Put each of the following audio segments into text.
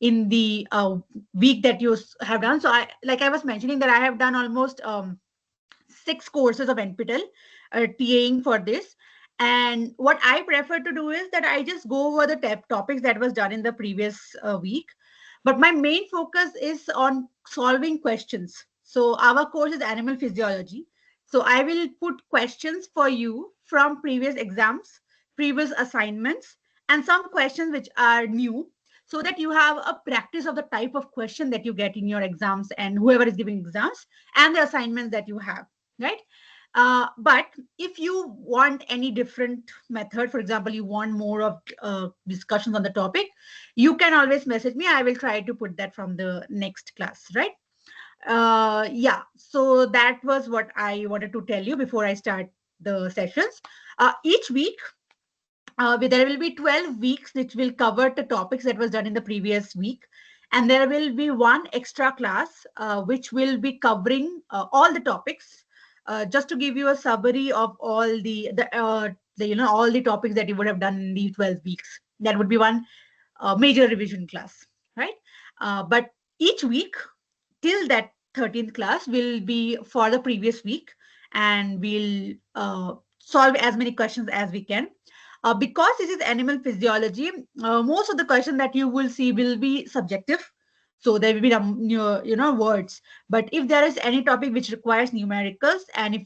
in the week that you have done. So like I was mentioning that I have done almost 6 courses of NPTEL TAing for this. And what I prefer to do is that I just go over the topics that was done in the previous week. But my main focus is on solving questions. So our course is Animal Physiology. So I will put questions for you from previous exams, previous assignments, and some questions which are new, so that you have a practice of the type of question that you get in your exams and whoever is giving exams and the assignments that you have, right? But if you want any different method, for example, you want more of discussions on the topic, you can always message me. I will try to put that from the next class, right? Yeah, so that was what I wanted to tell you before I start the sessions. Each week, there will be 12 weeks which will cover the topics that was done in the previous week. And there will be one extra class which will be covering all the topics. Just to give you a summary of all the all the topics that you would have done in these 12 weeks. That would be one major revision class, right? But each week till that 13th class will be for the previous week, and we'll solve as many questions as we can. Because this is animal physiology, most of the questions that you will see will be subjective. So there will be words. But if there is any topic which requires numericals, and if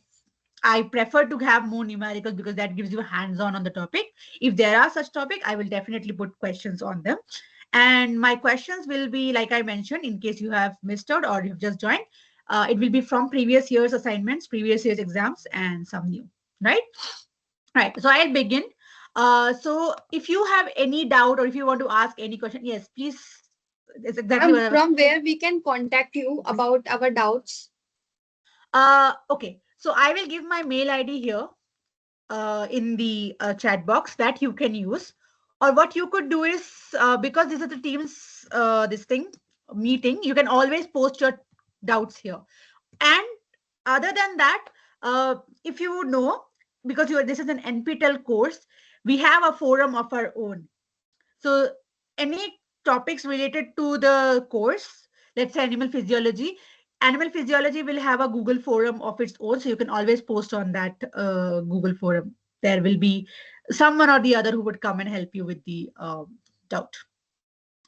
I prefer to have more numericals because that gives you hands-on on the topic. If there are such topic, I will definitely put questions on them. And my questions will be, like I mentioned, in case you have missed out or you've just joined, it will be from previous year's assignments, previous year's exams, and some new, right? Right. So I'll begin. So if you have any doubt or if you want to ask any question, yes, please. It's exactly what I was. From where we can contact you about our doubts? Okay. So I will give my mail ID here in the chat box that you can use. Or what you could do is, because this is the team's this thing meeting, you can always post your doubts here. And other than that, if you know, because this is an NPTEL course, we have a forum of our own. So any topics related to the course, let's say Animal Physiology will have a Google forum of its own. So you can always post on that Google forum. There will be someone or the other who would come and help you with the doubt.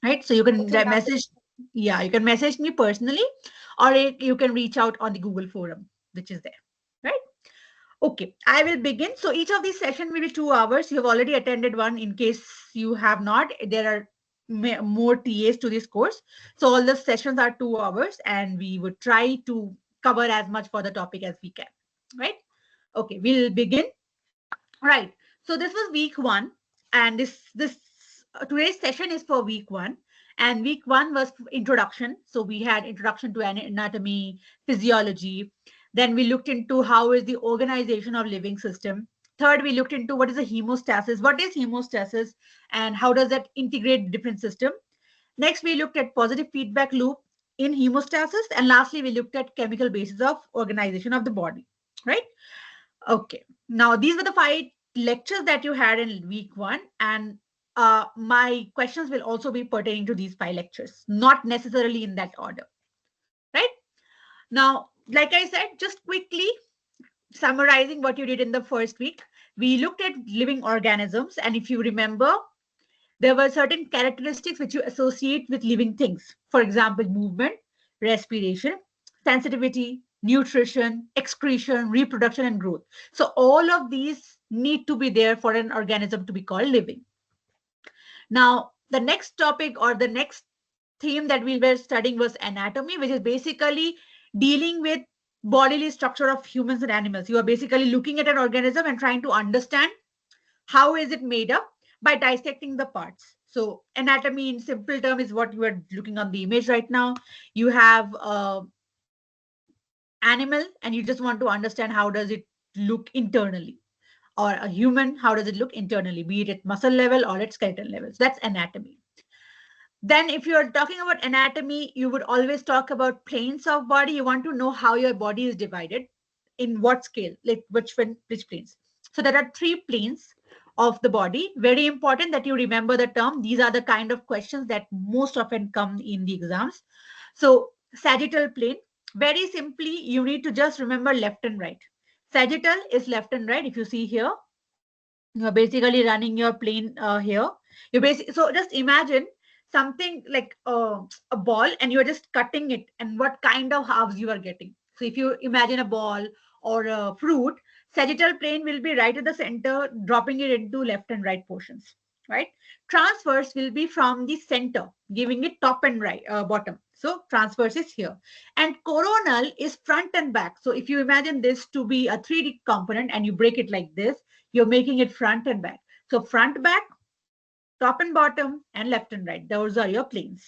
Right. So you can Okay, ma'am. message, yeah, you can message me personally, or you can reach out on the Google forum, which is there. Right. Okay, I will begin. So each of these sessions will be 2 hours. You have already attended one. In case you have not, there are more TAs to this course. So all the sessions are 2 hours, and we would try to cover as much for the topic as we can. Right? Okay, we'll begin. Right. So this was week one, and this today's session is for week one. And week one was introduction. So we had introduction to anatomy, physiology. Then we looked into how is the organization of living system. Third, we looked into what is the hemostasis. What is hemostasis, and how does that integrate different system? Next, we looked at positive feedback loop in hemostasis, and lastly, we looked at chemical basis of organization of the body. Right? Okay. Now, these were the 5 lectures that you had in week one, and my questions will also be pertaining to these 5 lectures, not necessarily in that order. Right? Now, like I said, just quickly summarizing what you did in the first week, we looked at living organisms, and if you remember, there were certain characteristics which you associate with living things. For example, movement, respiration, sensitivity, nutrition, excretion, reproduction, and growth. So all of these need to be there for an organism to be called living. Now, the next topic or the next theme that we were studying was anatomy, which is basically dealing with bodily structure of humans and animals. You are basically looking at an organism and trying to understand how is it made up by dissecting the parts. So anatomy in simple term is what you are looking on the image right now. You have animal and you just want to understand how does it look internally, or a human, how does it look internally, be it at muscle level or at skeletal levels. That's anatomy. Then if you're talking about anatomy, you would always talk about planes of body. You want to know how your body is divided, in what scale, like which planes. So there are 3 planes. of the body. Very important that you remember the term. These are the kind of questions that most often come in the exams. So sagittal plane, very simply, you need to just remember left and right. Sagittal is left and right. If you see here, you're basically running your plane here. You basically, so just imagine something like a ball, and you're just cutting it, and what kind of halves you are getting. So if you imagine a ball or a fruit, sagittal plane will be right at the center, dropping it into left and right portions, right? Transverse will be from the center, giving it top and right bottom. So transverse is here, and coronal is front and back. So if you imagine this to be a 3D component and you break it like this, you're making it front and back. So front, back, top and bottom, and left and right. Those are your planes,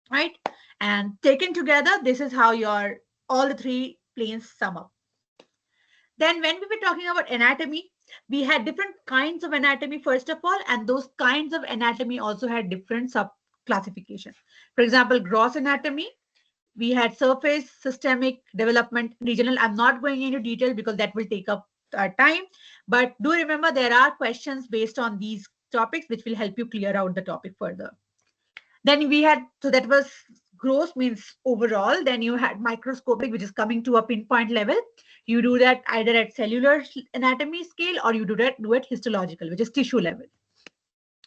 right? And taken together, this is how your all the three planes sum up. Then when we were talking about anatomy, we had different kinds of anatomy, first of all, and those kinds of anatomy also had different sub classification. For example, gross anatomy, we had surface, systemic, development, regional. I'm not going into detail because that will take up our time, but do remember there are questions based on these topics which will help you clear out the topic further. Then we had, so that was gross, means overall. Then you had microscopic, which is coming to a pinpoint level. You do that either at cellular anatomy scale, or you do at histological, which is tissue level.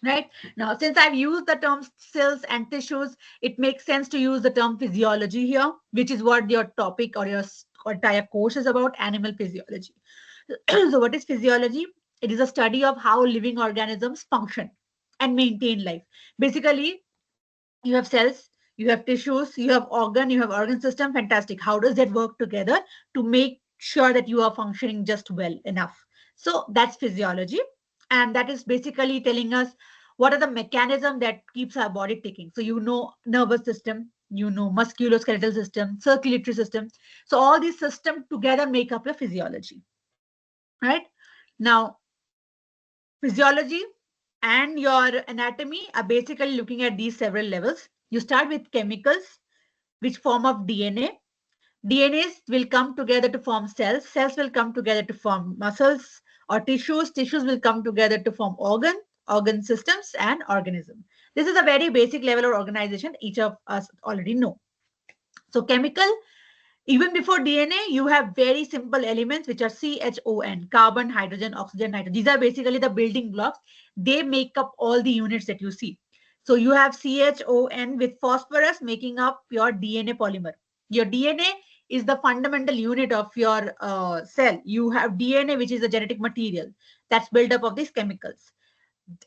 Right now, since I've used the term cells and tissues, it makes sense to use the term physiology here, which is what your topic or your entire course is about, animal physiology. So what is physiology? It is a study of how living organisms function and maintain life. Basically, you have cells, you have tissues, you have organ system. Fantastic. How does that work together to make sure that you are functioning just well enough? So that's physiology, and that is basically telling us what are the mechanisms that keeps our body ticking. So you know nervous system, you know musculoskeletal system, circulatory system. So all these systems together make up your physiology, right? Now, physiology and your anatomy are basically looking at these several levels. You start with chemicals, which form of DNA. DNAs will come together to form cells. Cells will come together to form muscles or tissues. Tissues will come together to form organ systems, and organism. This is a very basic level of organization each of us already know. So chemical, even before DNA, you have very simple elements which are CHON, carbon, hydrogen, oxygen, nitrogen. These are basically the building blocks. They make up all the units that you see. So you have CHON with phosphorus making up your DNA polymer. Your DNA is the fundamental unit of your cell. You have DNA, which is the genetic material that's built up of these chemicals.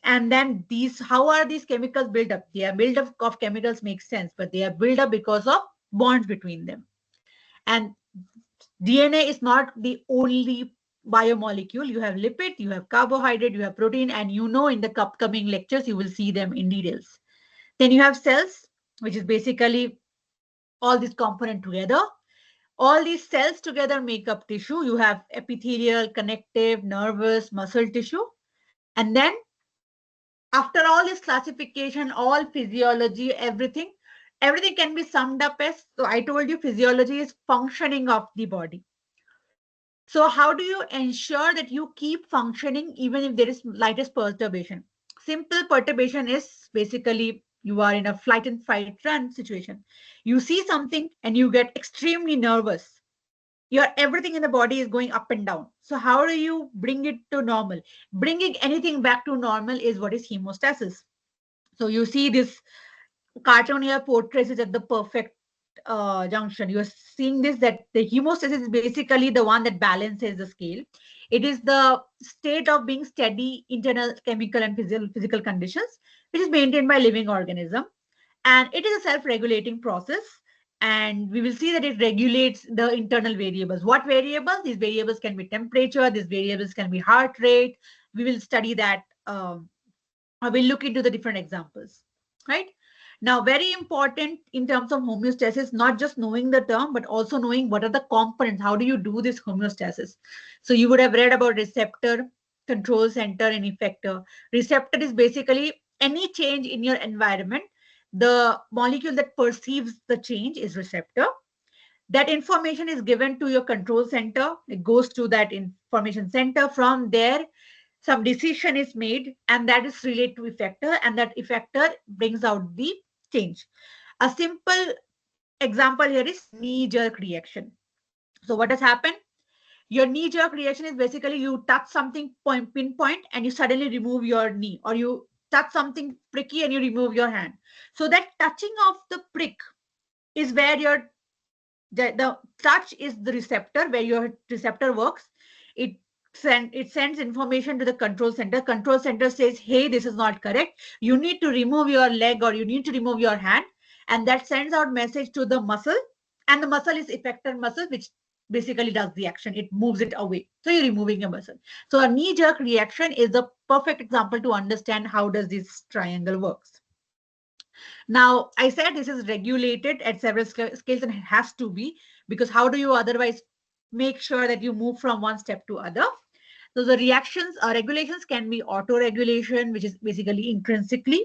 And then these, how are these chemicals built up? They are built up of chemicals, makes sense, but they are built up because of bonds between them. And DNA is not the only biomolecule. You have lipid, you have carbohydrate, you have protein, and you know in the upcoming lectures you will see them in details. Then you have cells, which is basically all these components together. All these cells together make up tissue. You have epithelial, connective, nervous, muscle tissue. And then after all this classification, all physiology, everything can be summed up as, so I told you physiology is functioning of the body. So how do you ensure that you keep functioning even if there is slightest perturbation? Simple perturbation is basically you are in a flight and fight run situation. You see something and you get extremely nervous. Your everything in the body is going up and down. So how do you bring it to normal? Bringing anything back to normal is what is hemostasis. So you see this cartoon here portrays it at the perfect junction. You're seeing this, that the hemostasis is basically the one that balances the scale. It is the state of being steady internal chemical and physical conditions, which is maintained by living organism. And it is a self-regulating process. And we will see that it regulates the internal variables. What variables? These variables can be temperature, these variables can be heart rate. We will study that. We'll look into the different examples, right? Now, very important in terms of homeostasis, not just knowing the term, but also knowing what are the components. How do you do this homeostasis? So you would have read about receptor, control center, and effector. Receptor is basically any change in your environment. The molecule that perceives the change is receptor. That information is given to your control center. It goes to that information center. From there, some decision is made, and that is related to effector, and that effector brings out the change. A simple example here is knee jerk reaction. So what has happened? Your knee jerk reaction is basically you touch something pinpoint and you suddenly remove your knee, or you touch something pricky and you remove your hand. So that touching of the prick is where your the touch is the receptor, where your receptor works. It sends information to the control center. Control center says, hey, this is not correct, you need to remove your leg or you need to remove your hand. And that sends out message to the muscle, and the muscle is effector muscle, which basically does the action. It moves it away, so you're removing a muscle. So a knee jerk reaction is the perfect example to understand how does this triangle works. Now, I said this is regulated at several scales, and it has to be, because how do you otherwise make sure that you move from one step to other? So the reactions or regulations can be auto-regulation, which is basically intrinsically,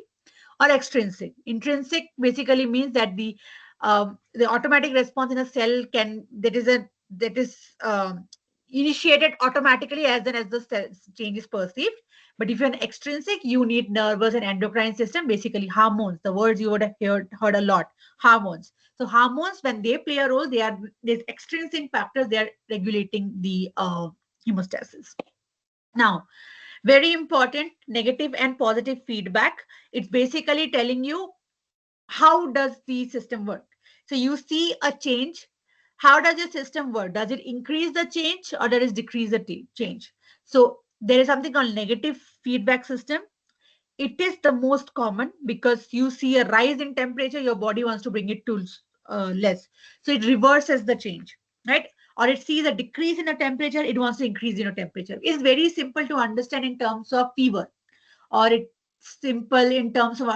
or extrinsic. Intrinsic basically means that the automatic response in a cell can that is initiated automatically as soon as the cell change is perceived. But if you're an extrinsic, you need nervous and endocrine system, basically hormones. The words you would have heard a lot, hormones. So hormones, when they play a role, they are these extrinsic factors. They are regulating the hemostasis. Now, very important, negative and positive feedback. It's basically telling you how does the system work. So you see a change. How does your system work? Does it increase the change or does it decrease the change? So there is something called negative feedback system. It is the most common because you see a rise in temperature, your body wants to bring it to less. So it reverses the change, right? Or it sees a decrease in the temperature, it wants to increase in the temperature. It's very simple to understand in terms of fever, or it's simple in terms of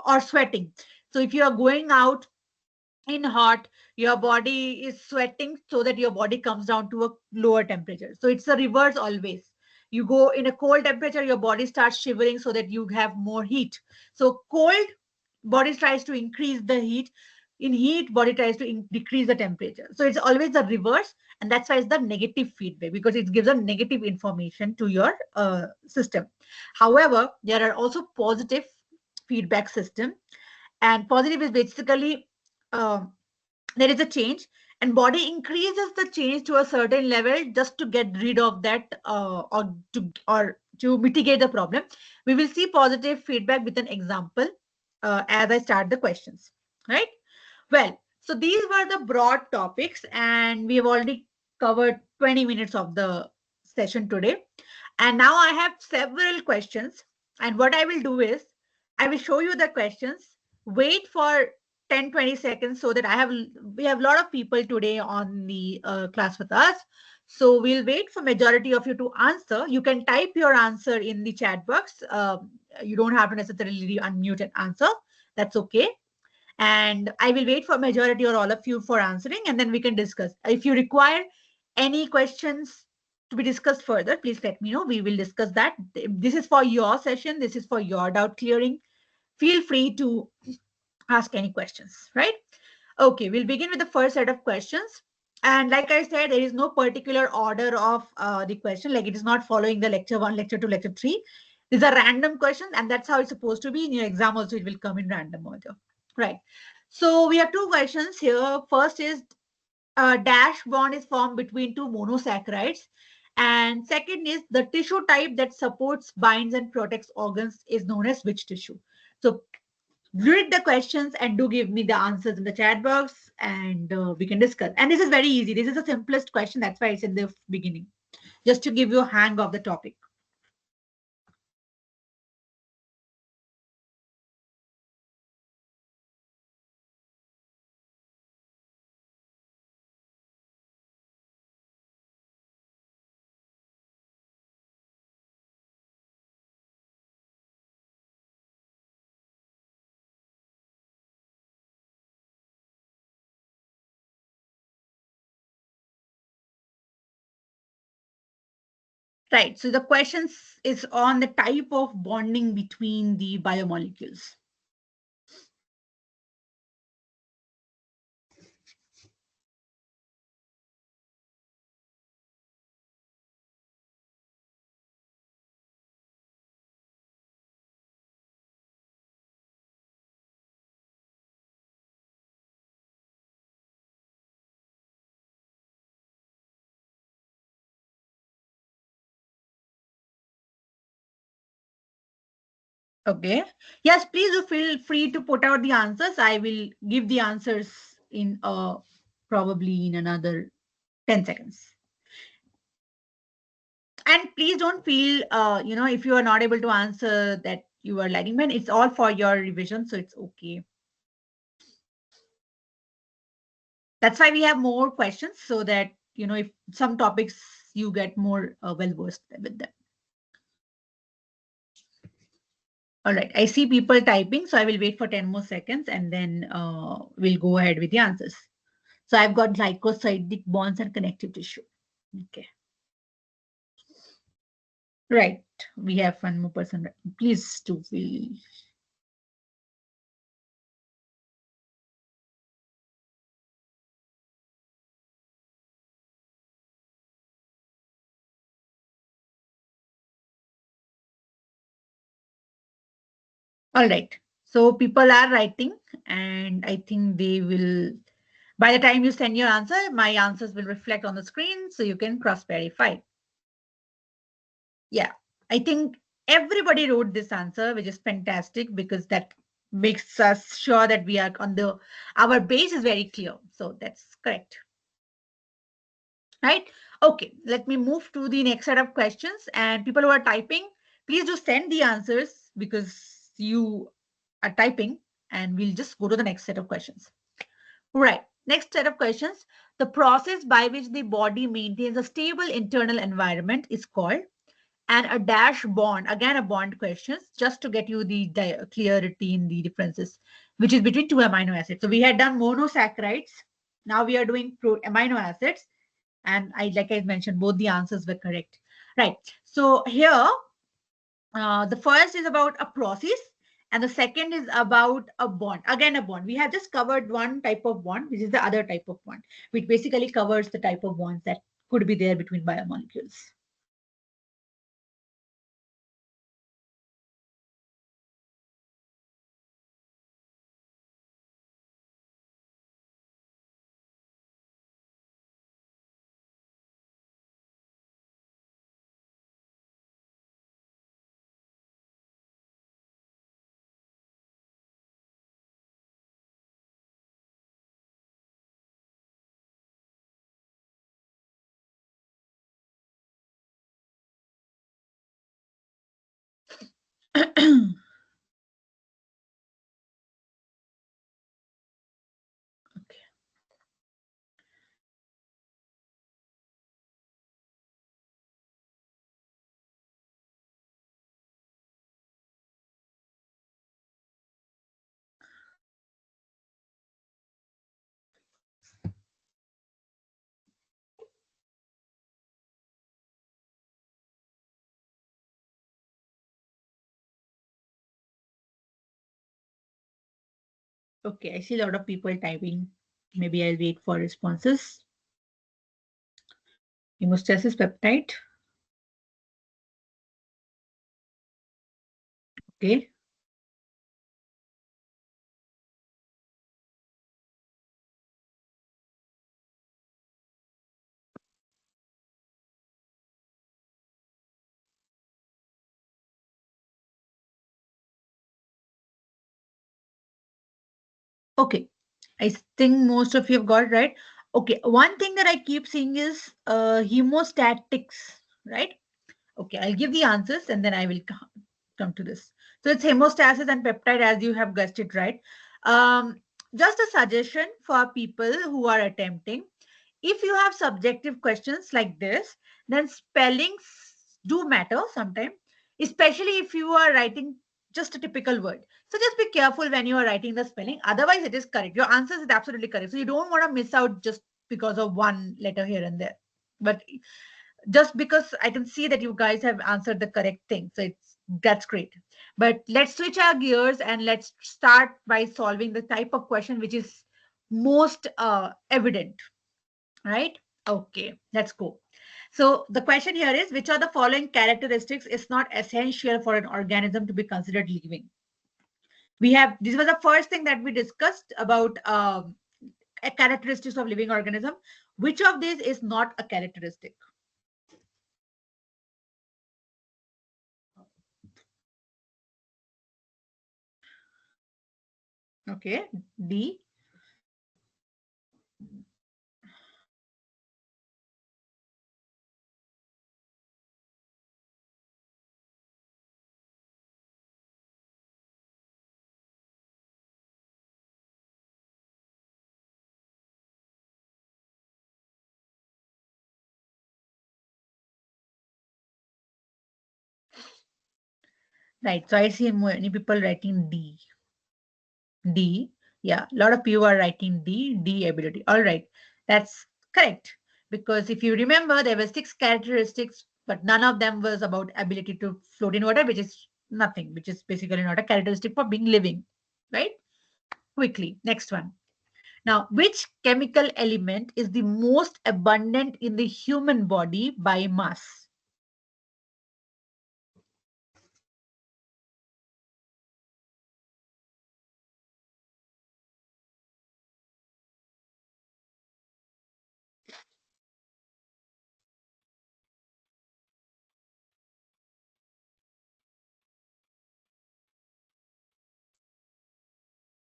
or sweating. So if you are going out in hot, your body is sweating so that your body comes down to a lower temperature. So it's a reverse always. You go in a cold temperature, your body starts shivering so that you have more heat. So cold, body tries to increase the heat. In heat, body tries to decrease the temperature. So it's always the reverse, and that's why it's the negative feedback, because it gives a negative information to your system. However, there are also positive feedback system, and positive is basically um, there is a change and body increases the change to a certain level just to get rid of that, or to mitigate the problem. We will see positive feedback with an example as I start the questions, right? Well, so these were the broad topics, and we have already covered 20 minutes of the session today. And now I have several questions. And what I will do is I will show you the questions, wait for 10-20 seconds, so that we have a lot of people today on the class with us. So we'll wait for majority of you to answer. You can type your answer in the chat box. You don't have to necessarily unmute and answer. That's okay. And I will wait for majority or all of you for answering, and then we can discuss. If you require any questions to be discussed further, please let me know. We will discuss that. This is for your session. This is for your doubt clearing. Feel free to ask any questions, right? Okay, we'll begin with the first set of questions. And like I said, there is no particular order of the question. Like it is not following the lecture 1, lecture 2, lecture 3. These are random questions, and that's how it's supposed to be. In your exam also, it will come in random order. Right. So we have two questions here. First is a dash bond is formed between two monosaccharides. And second is the tissue type that supports, binds, and protects organs is known as which tissue? So read the questions and do give me the answers in the chat box, and we can discuss. And this is very easy. This is the simplest question. That's why it's in the beginning, just to give you a hang of the topic. Right. So the questions is on the type of bonding between the biomolecules. Okay. Yes, please do feel free to put out the answers. I will give the answers in probably in another 10 seconds. And please don't feel if you are not able to answer that you are lagging behind. It's all for your revision, so it's okay. That's why we have more questions, so that if some topics you get more well versed with them. All right, I see people typing, so I will wait for 10 more seconds and then we'll go ahead with the answers. So I've got glycosidic bonds and connective tissue. Okay. Right. We have one more person. Please do feel. All right. So people are writing, and I think they will. By the time you send your answer, my answers will reflect on the screen, so you can cross verify. Yeah, I think everybody wrote this answer, which is fantastic because that makes us sure that we are on our base is very clear. So that's correct. Right? Okay, let me move to the next set of questions. And people who are typing, please do send the answers because you are typing, and we'll just go to the next set of questions. Right. Next set of questions. The process by which the body maintains a stable internal environment is called, and a dash bond, again a bond questions, just to get you the clarity in the differences, which is between two amino acids. So we had done monosaccharides. Now we are doing amino acids. And like I mentioned, both the answers were correct. Right. So here, the first is about a process, and the second is about a bond. Again, a bond. We have just covered one type of bond, which is the other type of bond, which basically covers the type of bonds that could be there between biomolecules. Okay. Okay, I see a lot of people typing. Maybe I'll wait for responses. Hemostasis peptide. Okay. Okay. I think most of you have got it right. Okay. One thing that I keep seeing is hemostatics, right? Okay. I'll give the answers and then I will come to this. So it's hemostasis and peptide, as you have guessed it right. Um, just a suggestion for people who are attempting. If you have subjective questions like this, then spellings do matter sometimes, especially if you are writing just a typical word. So just be careful when you are writing the spelling. Otherwise, it is correct. Your answer is absolutely correct. So you don't want to miss out just because of one letter here and there. But just because I can see that you guys have answered the correct thing. So that's great. But let's switch our gears and let's start by solving the type of question which is most evident, right? Okay, let's go. So the question here is, which of the following characteristics is not essential for an organism to be considered living? This was the first thing that we discussed about characteristics of living organism. Which of these is not a characteristic? Okay, D. Right. So I see many people writing D. D. Yeah, a lot of you are writing D. D ability. All right, that's correct. Because if you remember, there were six characteristics, but none of them was about ability to float in water, which is nothing, which is basically not a characteristic for being living. Right? Quickly. Next one. Now, which chemical element is the most abundant in the human body by mass?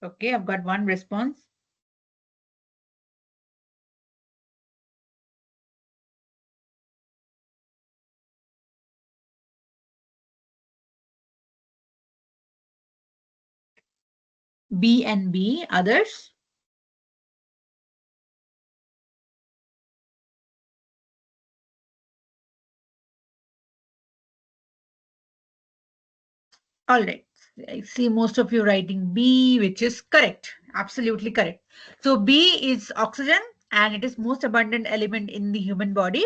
Okay, I've got one response. B and B. Others? All right. I see most of you writing B, which is correct. Absolutely correct. So B is oxygen and it is most abundant element in the human body.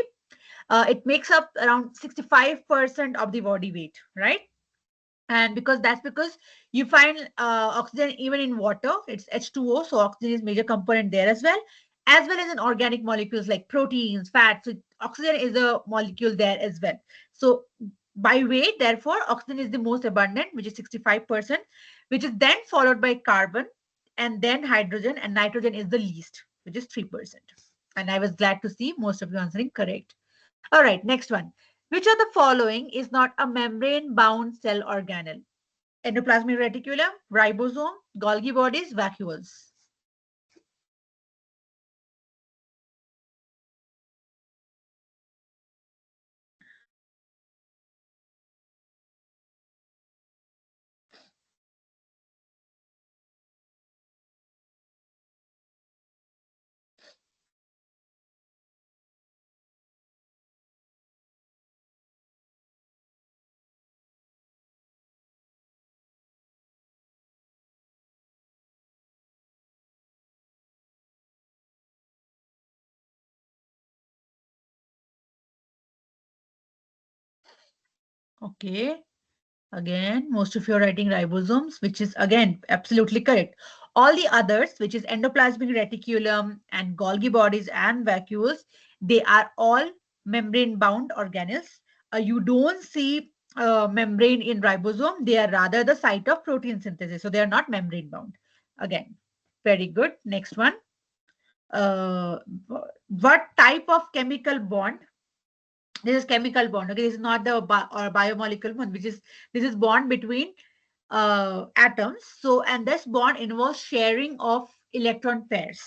It makes up around 65% of the body weight, right? And because you find oxygen even in water, it's H2O, so oxygen is major component there as well as in organic molecules like proteins, fats. So oxygen is a molecule there as well. So by weight, therefore, oxygen is the most abundant, which is 65%, which is then followed by carbon and then hydrogen, and nitrogen is the least, which is 3%. And I was glad to see most of you answering correct. All right, next one. Which of the following is not a membrane bound cell organelle? Endoplasmic reticulum, ribosome, Golgi bodies, vacuoles. Okay. Again, most of you are writing ribosomes, which is again absolutely correct. All the others, which is endoplasmic reticulum and Golgi bodies and vacuoles, they are all membrane-bound organelles. You don't see membrane in ribosome. They are rather the site of protein synthesis. So they are not membrane-bound. Again, very good. Next one. Uh, what type of chemical bond? This is chemical bond. Okay, this is not the or biomolecule bond, which is this is bond between atoms. So, and this bond involves sharing of electron pairs.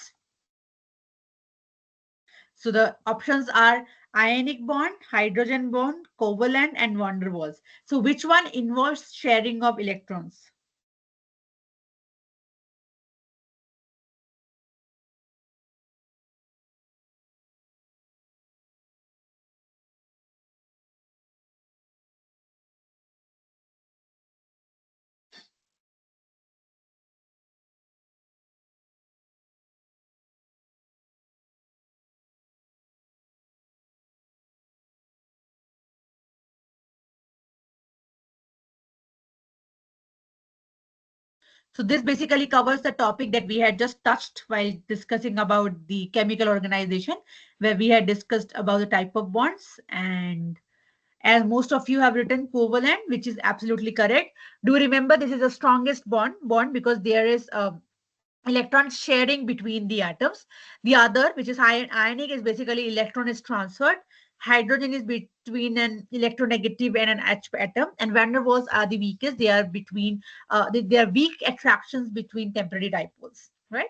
So the options are ionic bond, hydrogen bond, covalent, and van der Waals. So which one involves sharing of electrons? So this basically covers the topic that we had just touched while discussing about the chemical organization, where we had discussed about the type of bonds. And as most of you have written covalent, which is absolutely correct. Do remember this is the strongest bond because there is electron sharing between the atoms. The other, which is ionic, is basically electron is transferred. Hydrogen is between an electronegative and an H atom, and van der Waals are the weakest. They are between they are weak attractions between temporary dipoles, right?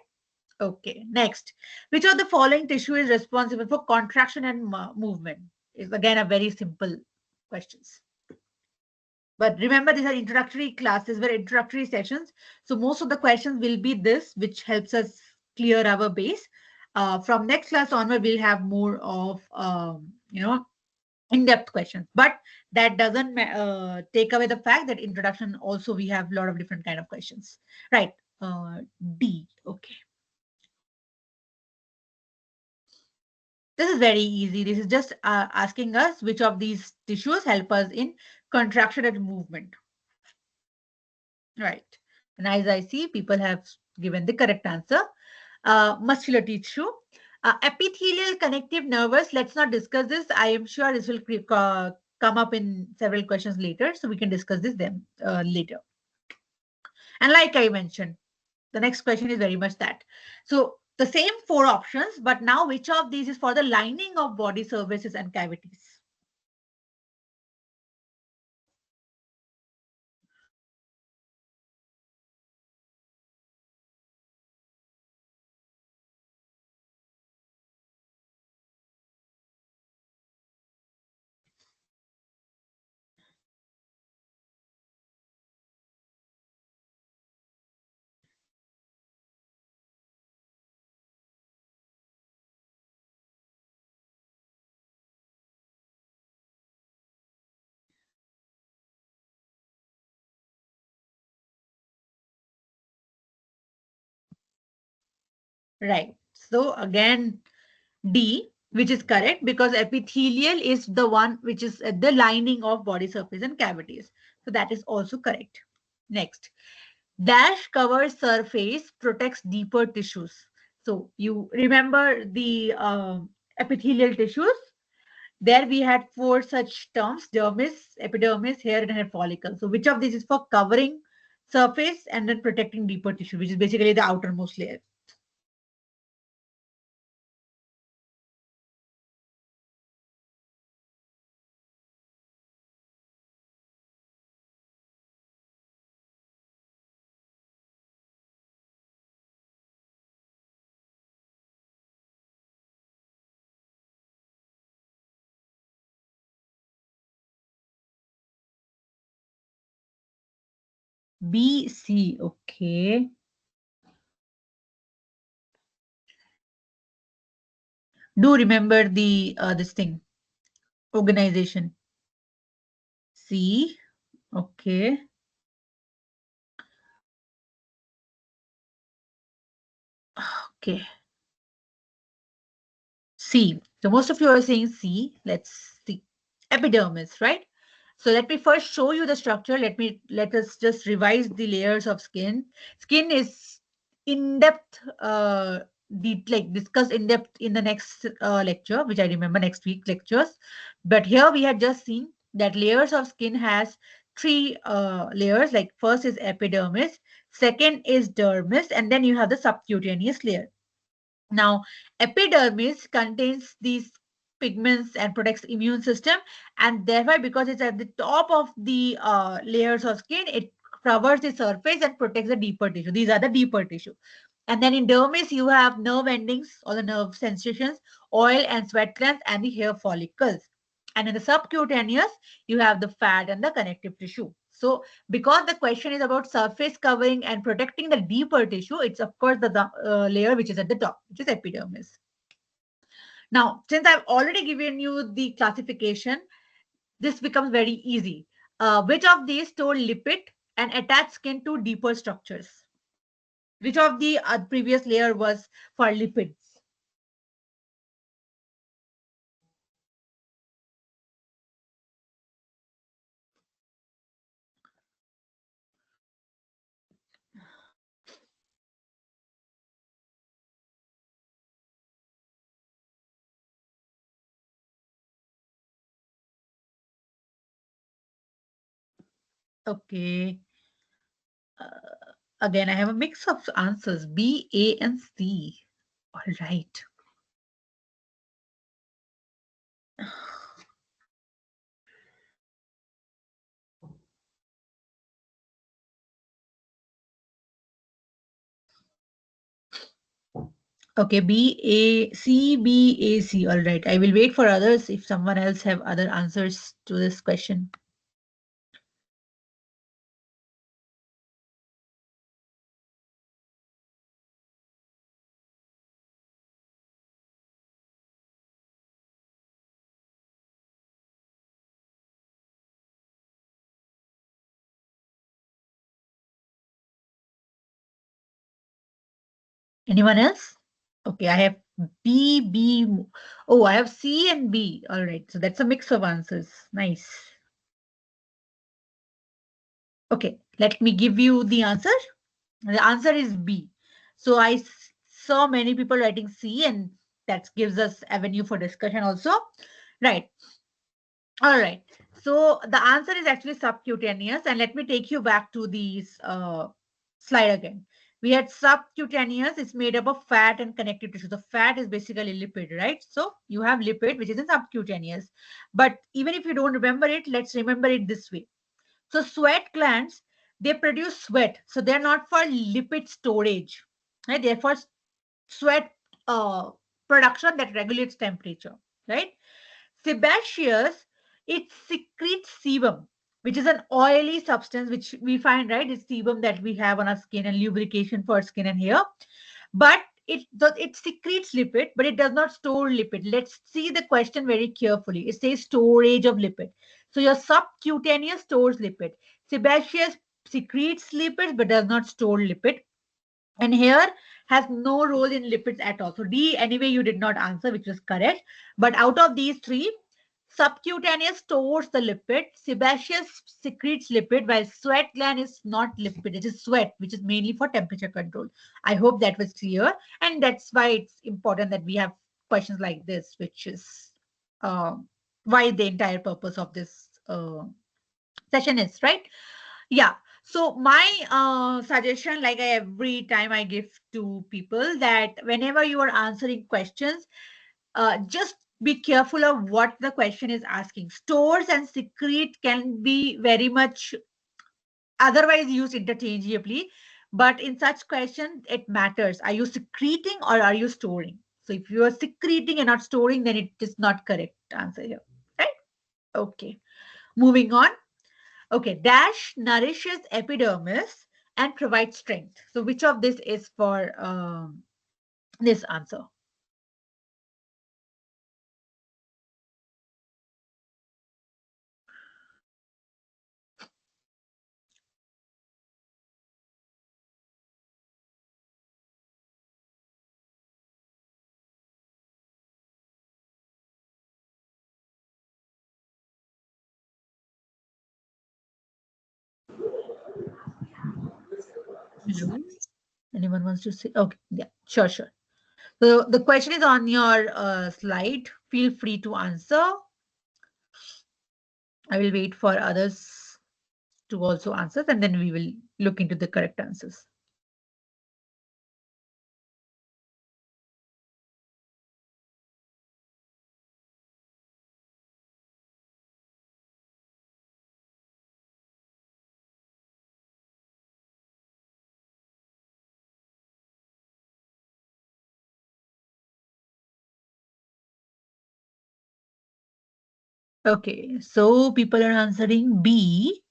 Okay, next. Which of the following tissue is responsible for contraction and movement? Is again a very simple questions. But remember, these are introductory classes, were introductory sessions. So most of the questions will be this, which helps us clear our base. From next class onward, we'll have more of, in-depth questions. But that doesn't take away the fact that introduction also we have a lot of different kind of questions. Right. D. Okay. This is very easy. This is just asking us which of these tissues help us in contraction and movement. Right. And as I see, people have given the correct answer. Muscular tissue. Epithelial connective nervous. Let's not discuss this. I am sure this will come up in several questions later. So we can discuss this then later. And like I mentioned, the next question is very much that. So the same four options, but now which of these is for the lining of body surfaces and cavities? Right. So again, D, which is correct because epithelial is the one which is at the lining of body surface and cavities. So that is also correct. Next, dash cover surface protects deeper tissues. So you remember the epithelial tissues. There we had four such terms: dermis, epidermis, hair, and hair follicle. So which of these is for covering surface and then protecting deeper tissue, which is basically the outermost layer? B, C. Okay. Do remember the this thing organization. C. Okay. Okay. C. So most of you are saying C. Let's see. Epidermis, right? So let me first show you the structure. Let us just revise the layers of skin. Skin is in depth, like discussed in depth in the next lecture, which I remember next week lectures. But here we had just seen that layers of skin has three layers. Like first is epidermis, second is dermis, and then you have the subcutaneous layer. Now, epidermis contains these pigments and protects the immune system, and thereby, because it's at the top of the layers of skin, it covers the surface and protects the deeper tissue. These are the deeper tissue. And then in dermis, you have nerve endings or the nerve sensations, oil and sweat glands, and the hair follicles. And in the subcutaneous, you have the fat and the connective tissue. So, because the question is about surface covering and protecting the deeper tissue, it's of course the layer which is at the top, which is epidermis. Now, since I've already given you the classification, this becomes very easy. Which of these store lipid and attach skin to deeper structures? Which of the previous layer was for lipids? Okay. Again, I have a mix of answers B, A, and C. All right. Okay, BAC. All right. I will wait for others if someone else have other answers to this question. Anyone else? Okay, I have B, B. Oh, I have C and B. All right. So that's a mix of answers. Nice. Okay, let me give you the answer. The answer is B. So I saw many people writing C, and that gives us avenue for discussion also. Right. All right. So the answer is actually subcutaneous, and let me take you back to these slide again. We had subcutaneous, it's made up of fat and connective tissue. The fat is basically lipid, right? So you have lipid, which is in subcutaneous. But even if you don't remember it, let's remember it this way. So sweat glands, they produce sweat. So they're not for lipid storage, right? They're for sweat uh, production that regulates temperature, right? Sebaceous, it secretes sebum, which is an oily substance which we find, right? It's sebum that we have on our skin and lubrication for skin and hair. But it secretes lipid, but it does not store lipid. Let's see the question very carefully. It says storage of lipid. So your subcutaneous stores lipid. Sebaceous secretes lipids but does not store lipid. And here has no role in lipids at all. So D, anyway, you did not answer, which was correct. But out of these three, subcutaneous stores the lipid, sebaceous secretes lipid, while sweat gland is not lipid, it is sweat, which is mainly for temperature control. I hope that was clear. And that's why it's important that we have questions like this, which is why the entire purpose of this session is, right? Yeah. So my suggestion, like every time I give to people, that whenever you are answering questions, just be careful of what the question is asking. Stores and secrete can be very much otherwise used interchangeably, but in such questions, it matters. Are you secreting or are you storing? So if you are secreting and not storing, then it is not correct answer here, right? Okay. Moving on. Okay, dash nourishes epidermis and provides strength. So which of this is for this answer? Hello? Anyone wants to say? Okay, yeah, sure, sure. So the question is on your slide. Feel free to answer. I will wait for others to also answer, and then we will look into the correct answers. Okay, so people are answering B,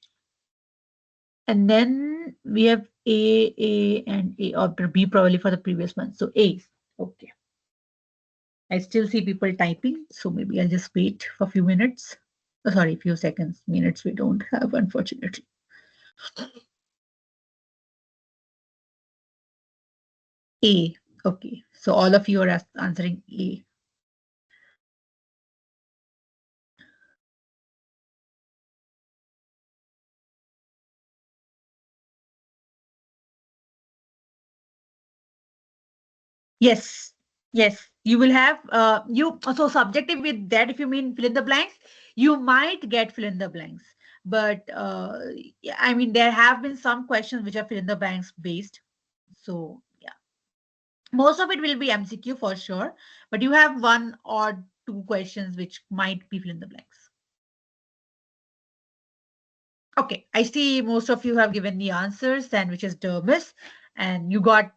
and then we have A, and A, or B probably for the previous one. So A. Okay. I still see people typing, so maybe I'll just wait for a few minutes. Oh, sorry, few seconds. Minutes we don't have, unfortunately. A. Okay, so all of you are answering A. Yes, yes. You will have you so subjective with that. If you mean fill in the blanks, you might get fill in the blanks. But I mean, there have been some questions which are fill in the blanks based. So yeah, most of it will be MCQ for sure. But you have one or two questions which might be fill in the blanks. Okay, I see most of you have given the answers, and which is dermis, and you got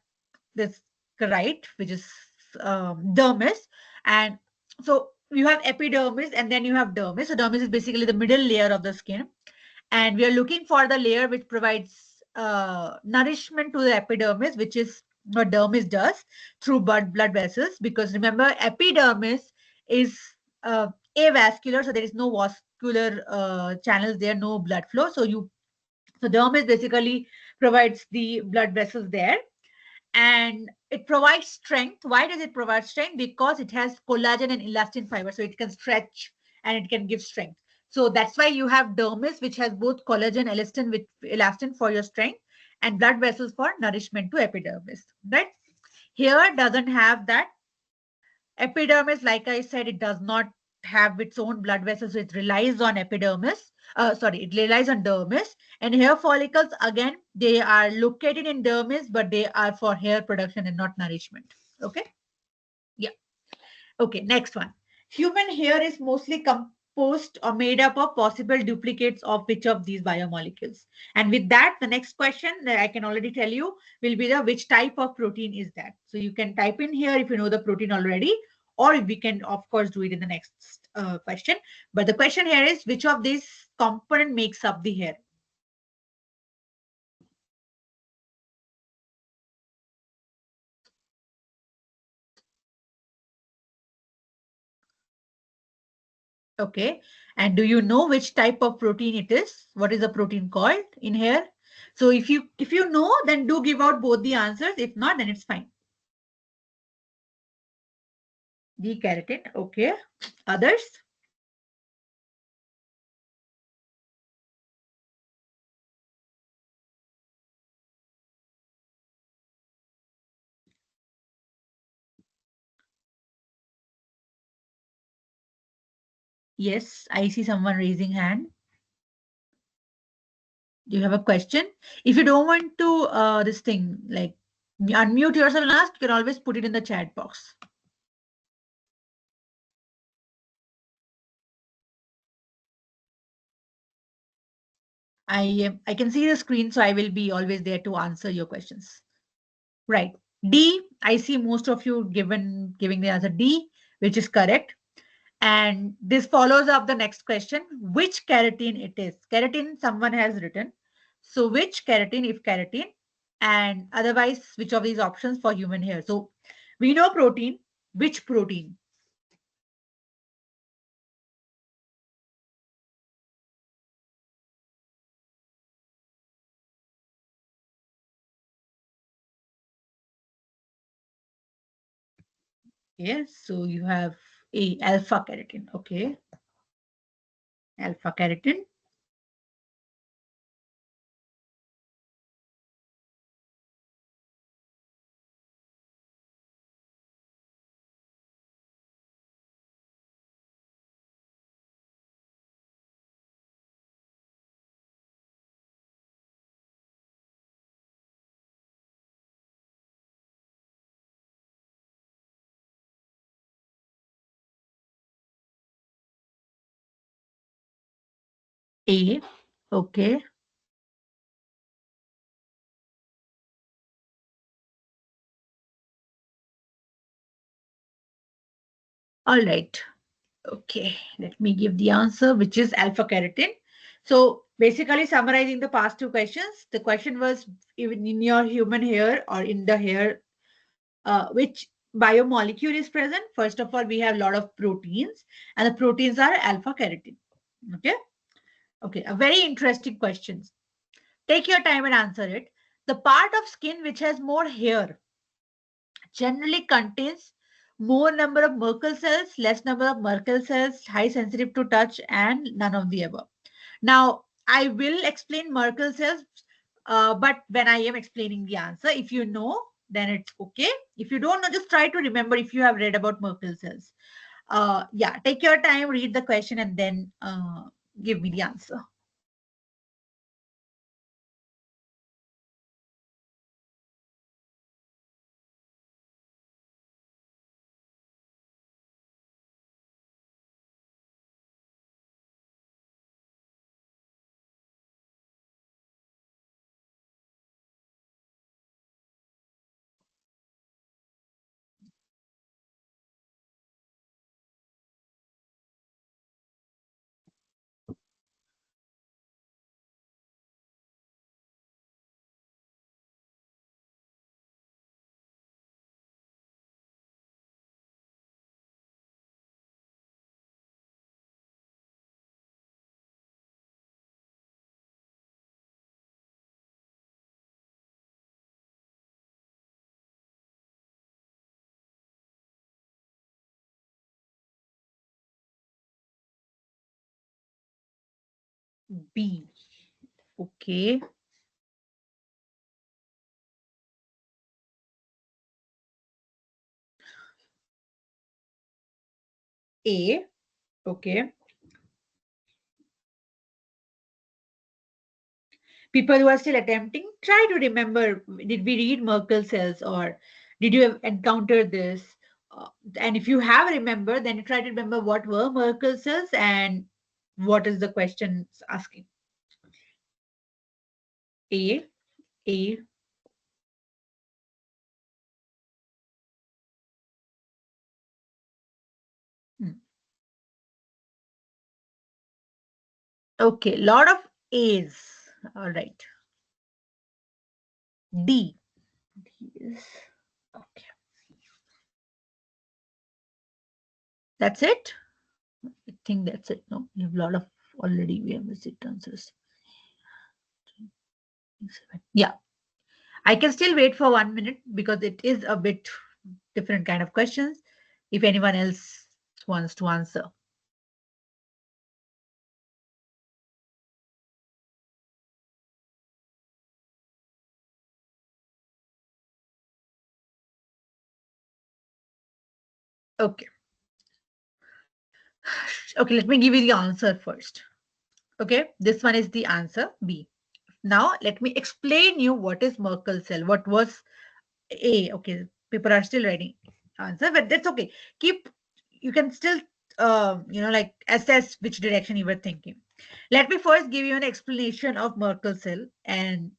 this right, which is dermis. And so you have epidermis and then you have dermis. So dermis is basically the middle layer of the skin, and we are looking for the layer which provides nourishment to the epidermis, which is what dermis does through blood vessels. Because remember, epidermis is avascular, so there is no vascular channels there, no blood flow. So dermis basically provides the blood vessels there, and it provides strength. Why does it provide strength? Because it has collagen and elastin fiber, so it can stretch and it can give strength. So that's why you have dermis, which has both collagen, elastin, with elastin for your strength, and blood vessels for nourishment to epidermis. Right? Here doesn't have that. Epidermis, like I said, it does not have its own blood vessels, so it relies on epidermis. It relies on dermis. And hair follicles, again, they are located in dermis, but they are for hair production and not nourishment. Okay. Yeah. Okay. Next one. Human hair is mostly composed or made up of possible duplicates of which of these biomolecules? And with that, the next question that I can already tell you will be the which type of protein is that? So you can type in here if you know the protein already, or we can of course do it in the next question. But the question here is which of these component makes up the hair? Okay. And do you know which type of protein it is? What is the protein called in hair? So if you know, then do give out both the answers. If not, then it's fine. D keratin. Okay. Others? Yes, I see someone raising hand. Do you have a question? If you don't want to this thing like unmute yourself and ask, you can always put it in the chat box. I can see the screen, so I will be always there to answer your questions. Right. D, I see most of you giving the answer D, which is correct. And this follows up the next question, which keratin it is. Keratin someone has written. So which keratin, if keratin, and otherwise which of these options for human hair? So we know protein, which protein? Yes, so you have A, alpha keratin. Okay, alpha keratin. A. Okay. All right. Okay, let me give the answer, which is alpha keratin. So basically summarizing the past two questions, the question was even in your human hair or in the hair, which biomolecule is present? First of all, we have a lot of proteins, and the proteins are alpha keratin. Okay. Okay, a very interesting question. Take your time and answer it. The part of skin which has more hair generally contains more number of Merkel cells, less number of Merkel cells, high sensitive to touch, and none of the above. Now, I will explain Merkel cells, but when I am explaining the answer, if you know, then it's okay. If you don't know, just try to remember if you have read about Merkel cells. Yeah, take your time, read the question, and then give me the answer. B. Okay. A. Okay. People who are still attempting, try to remember, did we read Merkel cells or did you encounter this? And if you have remembered, then you try to remember what were Merkel cells and what is the question asking. A. A. Hmm. Okay, lot of A's. All right. D. D is okay. That's it. I think that's it. No, we have a lot of already. We have received answers. Yeah, I can still wait for 1 minute because it is a bit different kind of questions. If anyone else wants to answer. Okay. Okay, let me give you the answer first. Okay, this one is the answer B. Now let me explain you what is Merkel cell. What was A? Okay, people are still writing answer, but that's okay. Keep, you can still like assess which direction you were thinking. Let me first give you an explanation of Merkel cell, and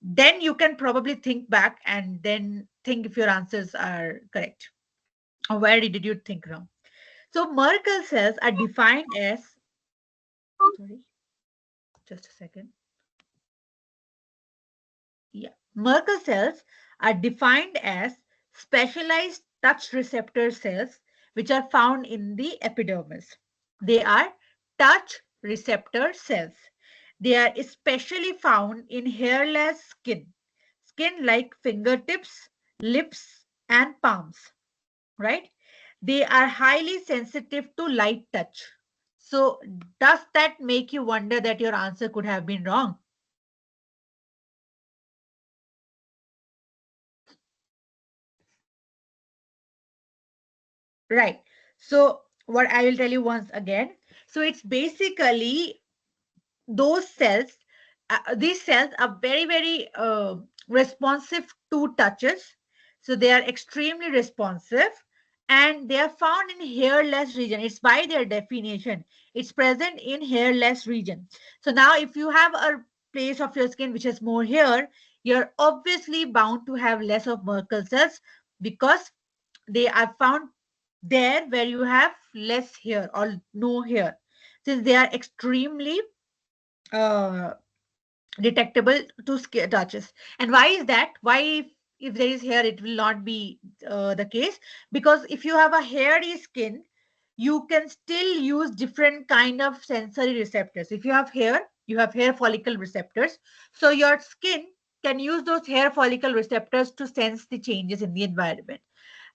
then you can probably think back and then think if your answers are correct or where did you think wrong. So Merkel cells are defined as, sorry, just a second. Yeah. Merkel cells are defined as specialized touch receptor cells which are found in the epidermis. They are touch receptor cells. They are especially found in hairless skin, skin like fingertips, lips, and palms, right? They are highly sensitive to light touch. So, does that make you wonder that your answer could have been wrong? Right. So, what I will tell you once again. So, it's basically those cells, these cells are very, very responsive to touches. So, they are extremely responsive and they are found in hairless region. It's by their definition. It's present in hairless region. So, now if you have a place of your skin which has more hair, you're obviously bound to have less of Merkel cells because they are found there where you have less hair or no hair, since they are extremely uh, detectable to skin touches. And why is that? Why, if there is hair it will not be the case? Because if you have a hairy skin, you can still use different kind of sensory receptors. If you have hair, you have hair follicle receptors, so your skin can use those hair follicle receptors to sense the changes in the environment.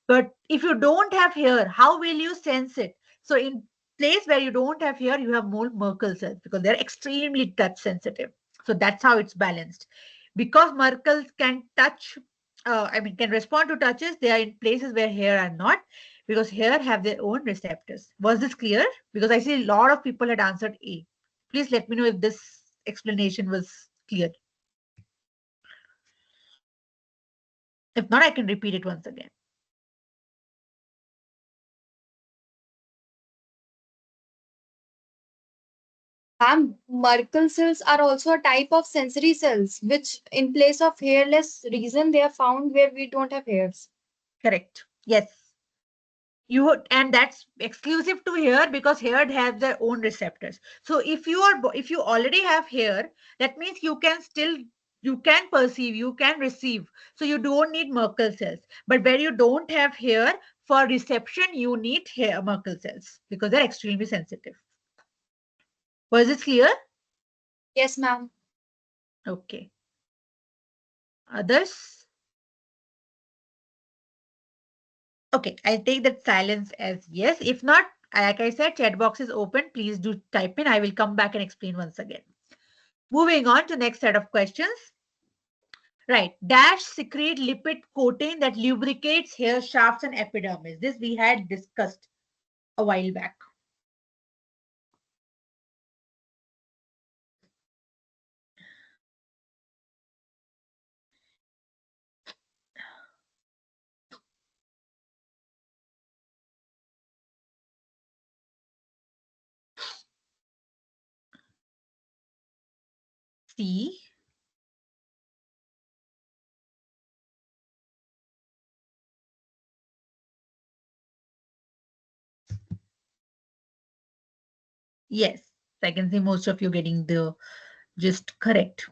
But if you don't have hair, how will you sense it? So in place where you don't have hair, you have more Merkel cells because they're extremely touch sensitive. So that's how it's balanced. Because Merkel can touch, can respond to touches, they are in places where hair are not, because hair have their own receptors. Was this clear? Because I see a lot of people had answered A. Please let me know if this explanation was clear. If not, I can repeat it once again. Ma'am, Merkel cells are also a type of sensory cells, which in place of hairless region, they are found where we don't have hairs. Correct. Yes. And that's exclusive to hair because hair has their own receptors. So if you already have hair, that means you can perceive, you can receive, so you don't need Merkel cells. But where you don't have hair, for reception you need hair Merkel cells because they're extremely sensitive. Was it clear? Yes, ma'am. Okay. Others? Okay, I'll take that silence as yes. If not, Like I said, chat box is open. Please do type in. I will come back and explain once again. Moving on to next set of questions. Right. Dash secrete lipid coating that lubricates hair shafts and epidermis. This we had discussed a while back. C. Yes. I can see most of you getting the gist correct.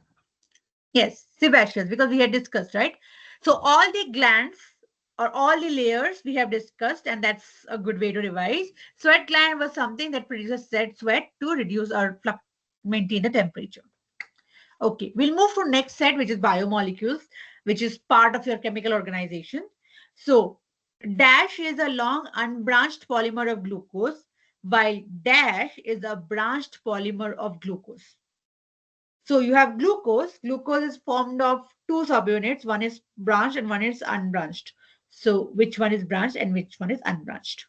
Yes, sebaceous, because we had discussed, right? So all the glands or all the layers we have discussed, and that's a good way to revise. Sweat gland was something that produces sweat to reduce or maintain the temperature. Okay, we'll move to next set, which is biomolecules, which is part of your chemical organization. So dash is a long unbranched polymer of glucose, while dash is a branched polymer of glucose. So you have glucose. Glucose is formed of two subunits. One is branched and one is unbranched. So which one is branched and which one is unbranched?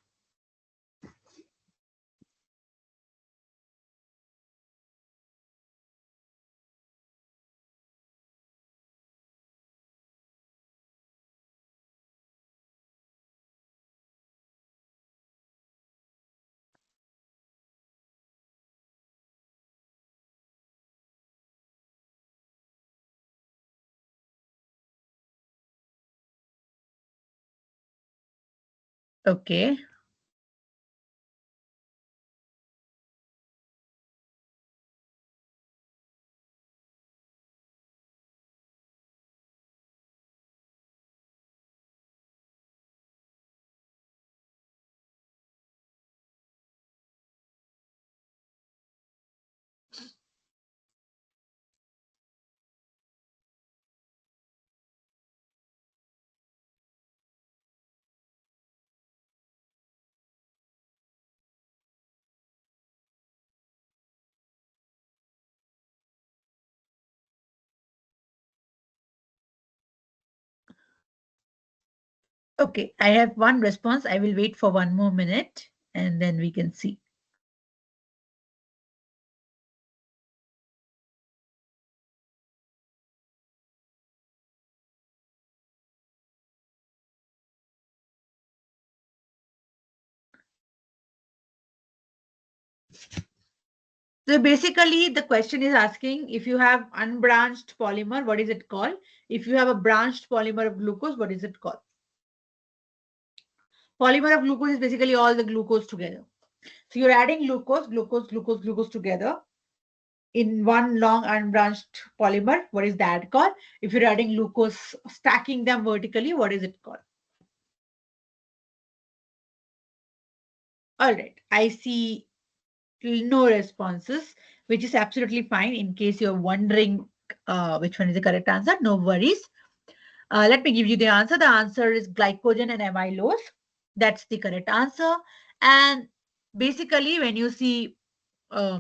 Okay. Okay. I have one response. I will wait for 1 more minute and then we can see. So basically, the question is asking if you have unbranched polymer, what is it called? If you have a branched polymer of glucose, what is it called? Polymer of glucose is basically all the glucose together. So you're adding glucose together in one long unbranched polymer. What is that called? If you're adding glucose, stacking them vertically, what is it called? All right, I see no responses, which is absolutely fine. In case you're wondering which one is the correct answer, no worries. Let me give you the answer. The answer is glycogen and amylose. That's the correct answer. And basically, when you see uh,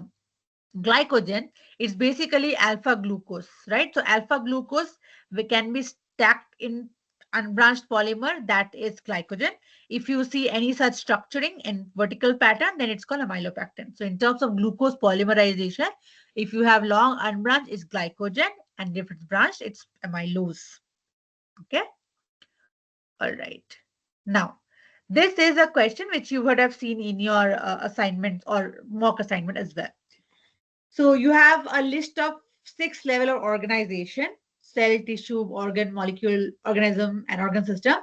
glycogen, it's basically alpha glucose, right? So alpha glucose can be stacked in unbranched polymer, that is glycogen. If you see any such structuring in vertical pattern, then it's called amylopectin. So in terms of glucose polymerization, if you have long unbranched, it's glycogen, and if it's branched, it's amylose. Okay. All right. Now, this is a question which you would have seen in your assignment or mock assignment as well. So you have a list of 6 level of organization: cell, tissue, organ, molecule, organism, and organ system.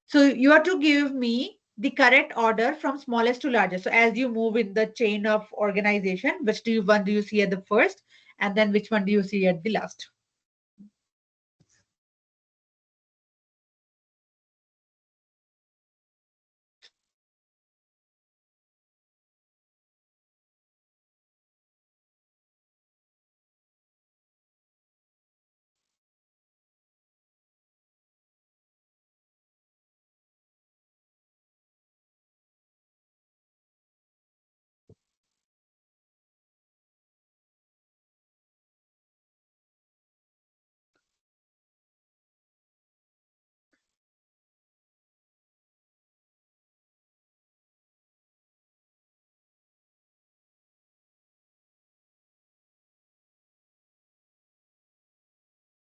So you have to give me the correct order from smallest to largest. So as you move in the chain of organization, which one do you see at the first, and then which one do you see at the last?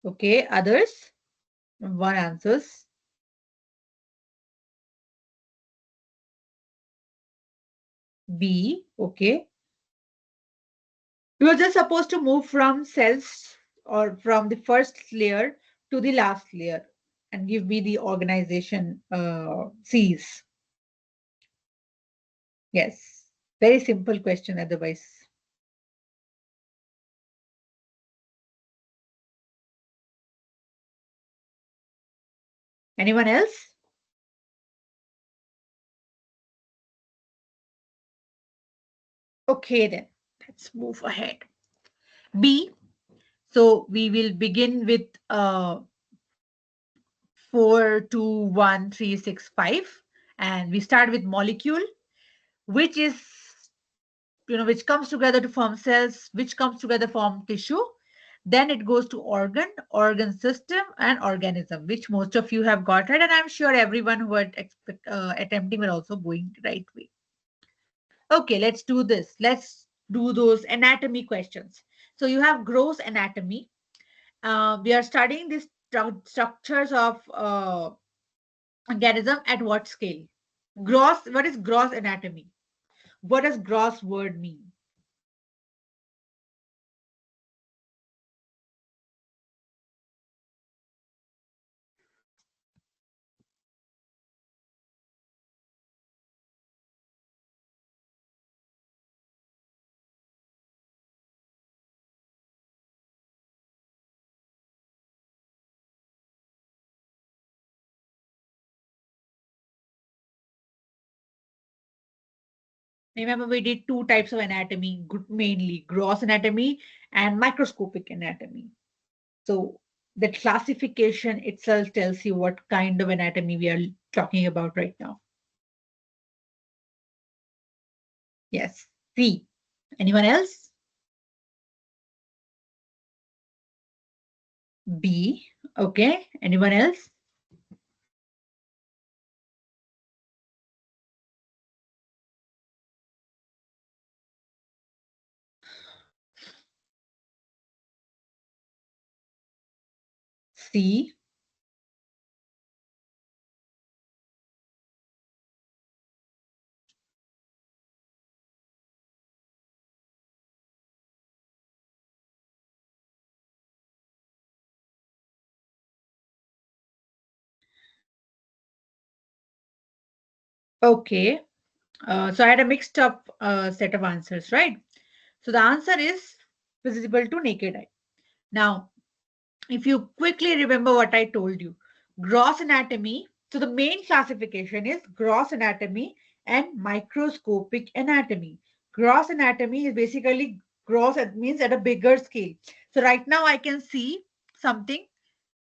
Okay, others? One answers. B. Okay. You are just supposed to move from cells or from the first layer to the last layer and give me the organization C's. Yes. Very simple question otherwise. Anyone else? Okay, then let's move ahead. B. So we will begin with 4, 2, 1, 3, 6, 5. And we start with molecule, which is, which comes together to form cells, which comes together to form tissue. Then it goes to organ system, and organism, which most of you have got right. And I'm sure everyone who are attempting will also going right way. Okay, let's do this. Let's do those anatomy questions. So you have gross anatomy. We are studying these structures of organism at what scale? Gross, what is gross anatomy? What does gross word mean? Remember, we did two types of anatomy, mainly gross anatomy and microscopic anatomy. So the classification itself tells you what kind of anatomy we are talking about right now. Yes. C. Anyone else? B. Okay. Anyone else? C. Okay. So I had a mixed up set of answers, right? So the answer is visible to naked eye. Now, if you quickly remember what I told you, gross anatomy. So the main classification is gross anatomy and microscopic anatomy. Gross anatomy is basically gross, it means at a bigger scale. So right now I can see something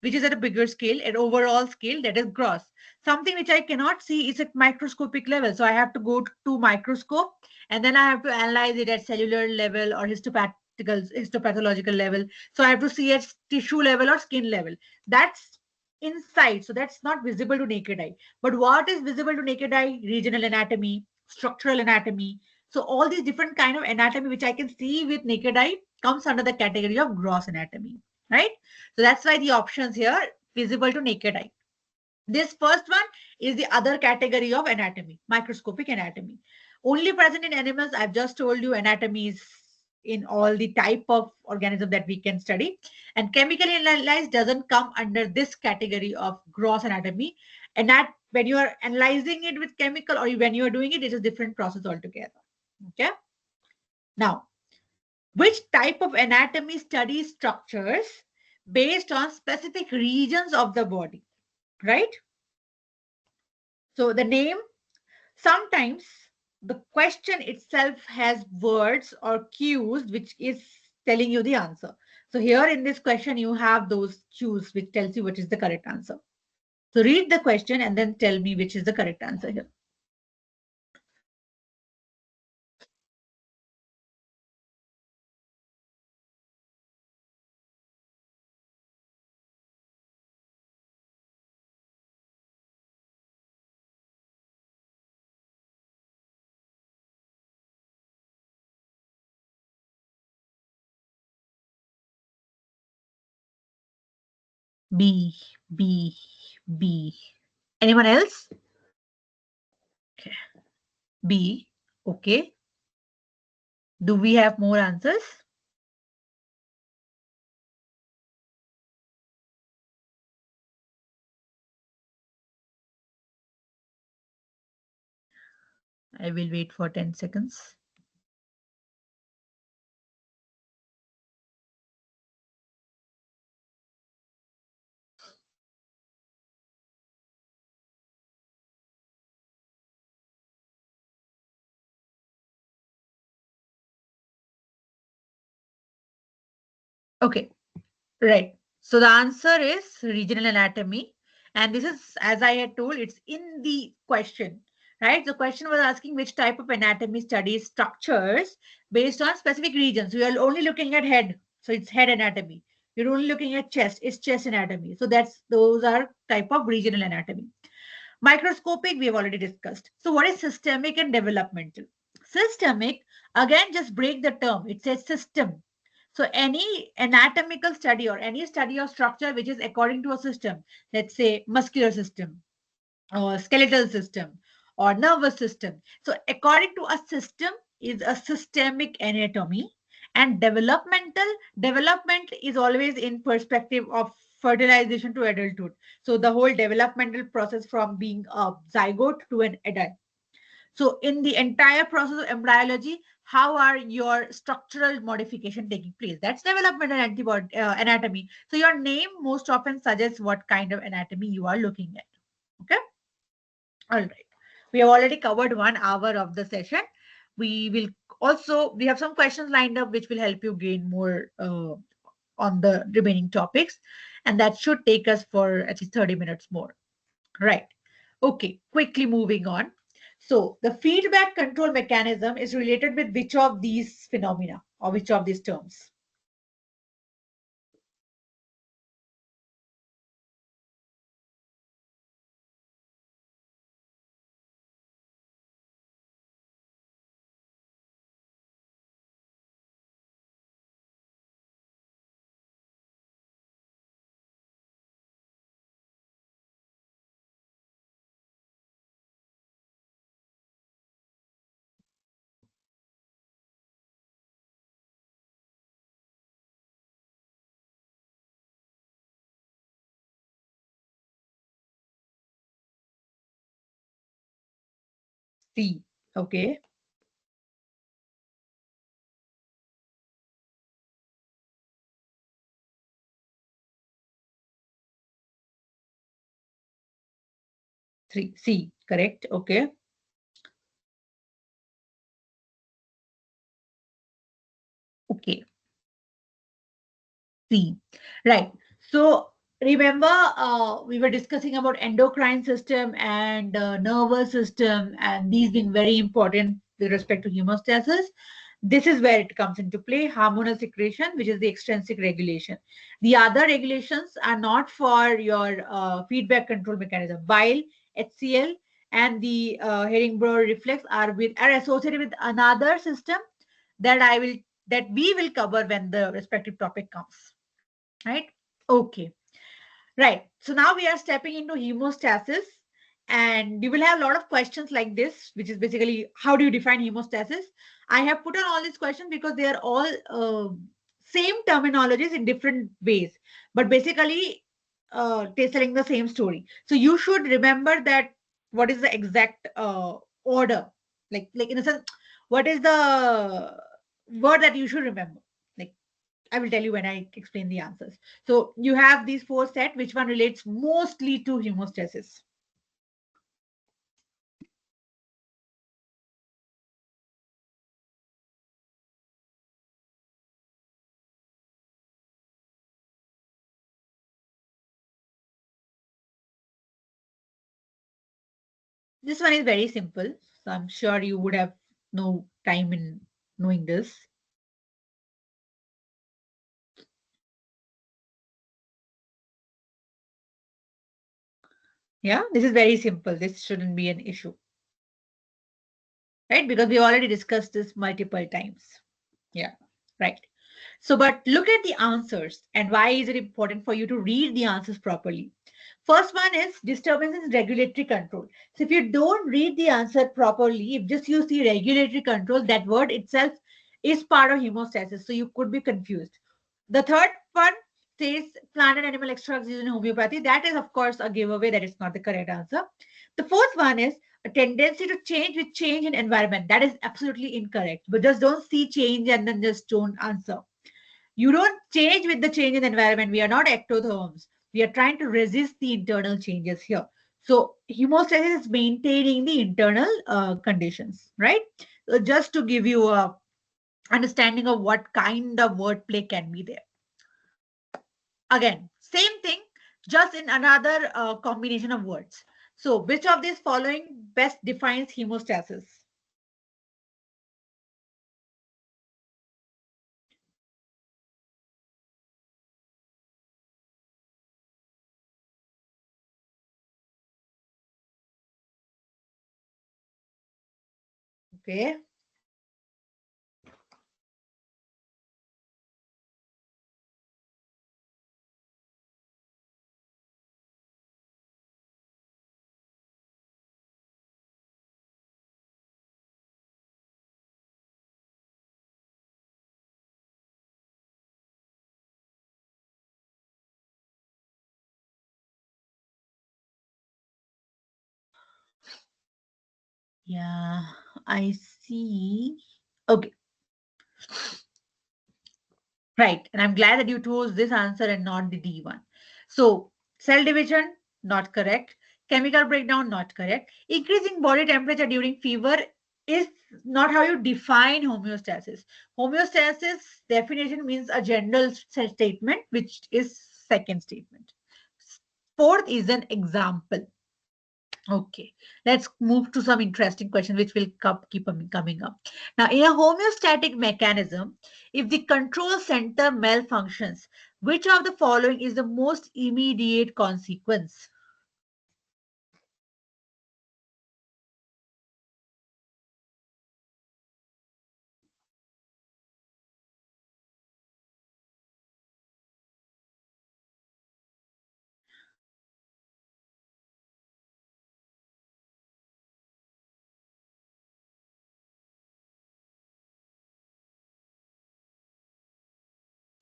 which is at a bigger scale, at overall scale, that is gross. Something which I cannot see is at microscopic level. So I have to go to microscope and then I have to analyze it at cellular level or histopathological level. So I have to see at tissue level or skin level. That's inside. So that's not visible to naked eye. But what is visible to naked eye? Regional anatomy, structural anatomy. So all these different kind of anatomy which I can see with naked eye comes under the category of gross anatomy, right? So that's why the options here visible to naked eye. This first one is the other category of anatomy, microscopic anatomy. Only present in animals. I've just told you anatomy is in all the type of organism that we can study. And chemically analyzed doesn't come under this category of gross anatomy. And that when you are analyzing it with chemical or when you are doing it, it is a different process altogether. Okay. Now, which type of anatomy studies structures based on specific regions of the body, right? So the name, sometimes the question itself has words or cues which is telling you the answer. So here in this question, you have those cues which tells you what is the correct answer. So read the question and then tell me which is the correct answer here. B, B, B. Anyone else? Okay. B. Okay. Do we have more answers? I will wait for 10 seconds. Okay, right. So the answer is regional anatomy. And this is, as I had told, it's in the question, right? The question was asking which type of anatomy studies structures based on specific regions. We are only looking at head. So it's head anatomy. You're only looking at chest. It's chest anatomy. So those are type of regional anatomy. Microscopic, we have already discussed. So what is systemic and developmental? Systemic, again, just break the term. It says system. So any anatomical study or any study of structure which is according to a system, let's say muscular system or skeletal system or nervous system. So according to a system is a systemic anatomy, and development is always in perspective of fertilization to adulthood. So the whole developmental process from being a zygote to an adult. So in the entire process of embryology, how are your structural modification taking place? That's developmental anatomy. So your name most often suggests what kind of anatomy you are looking at. Okay. All right. We have already covered 1 hour of the session. We have some questions lined up which will help you gain more on the remaining topics. And that should take us for at least 30 minutes more. Right. Okay, quickly moving on. So the feedback control mechanism is related with which of these phenomena or which of these terms? C. Okay. Three. C. Correct. Okay. Okay. C. Right. So remember, we were discussing about endocrine system and nervous system, and these being very important with respect to hemostasis. This is where it comes into play, hormonal secretion, which is the extrinsic regulation. The other regulations are not for your feedback control mechanism. Bile, HCl, and the Herringborough reflex are associated with another system that we will cover when the respective topic comes. Right? Okay. Right. So now we are stepping into hemostasis, and you will have a lot of questions like this, which is basically how do you define hemostasis? I have put on all these questions because they are all same terminologies in different ways, but basically they're telling the same story. So you should remember that what is the exact order, like in a sense, what is the word that you should remember? Like I will tell you when I explain the answers. So you have these 4 sets. Which one relates mostly to hemostasis? This one is very simple. So I'm sure you would have no time in knowing this. Yeah, this is very simple. This shouldn't be an issue, right? Because we already discussed this multiple times. Yeah, right. So, but look at the answers and why is it important for you to read the answers properly. First one is disturbance in regulatory control. So if you don't read the answer properly, if just you see regulatory control, that word itself is part of hemostasis. So you could be confused. The third one says plant and animal extracts used in homeopathy. That is, of course, a giveaway. That is not the correct answer. The fourth one is a tendency to change with change in environment. That is absolutely incorrect. But just don't see change and then just don't answer. You don't change with the change in the environment. We are not ectotherms. We are trying to resist the internal changes here. So hemostasis is maintaining the internal conditions, right? So just to give you a understanding of what kind of wordplay can be there. Again, same thing, just in another combination of words. So which of these following best defines hemostasis? Okay. Yeah, I see. Okay. Right. And I'm glad that you chose this answer and not the D one. So, cell division, not correct. Chemical breakdown, not correct. Increasing body temperature during fever is not how you define homeostasis. Homeostasis definition means a general statement, which is second statement. Fourth is an example. Okay, let's move to some interesting questions which will keep coming up. Now, in a homeostatic mechanism, if the control center malfunctions, which of the following is the most immediate consequence?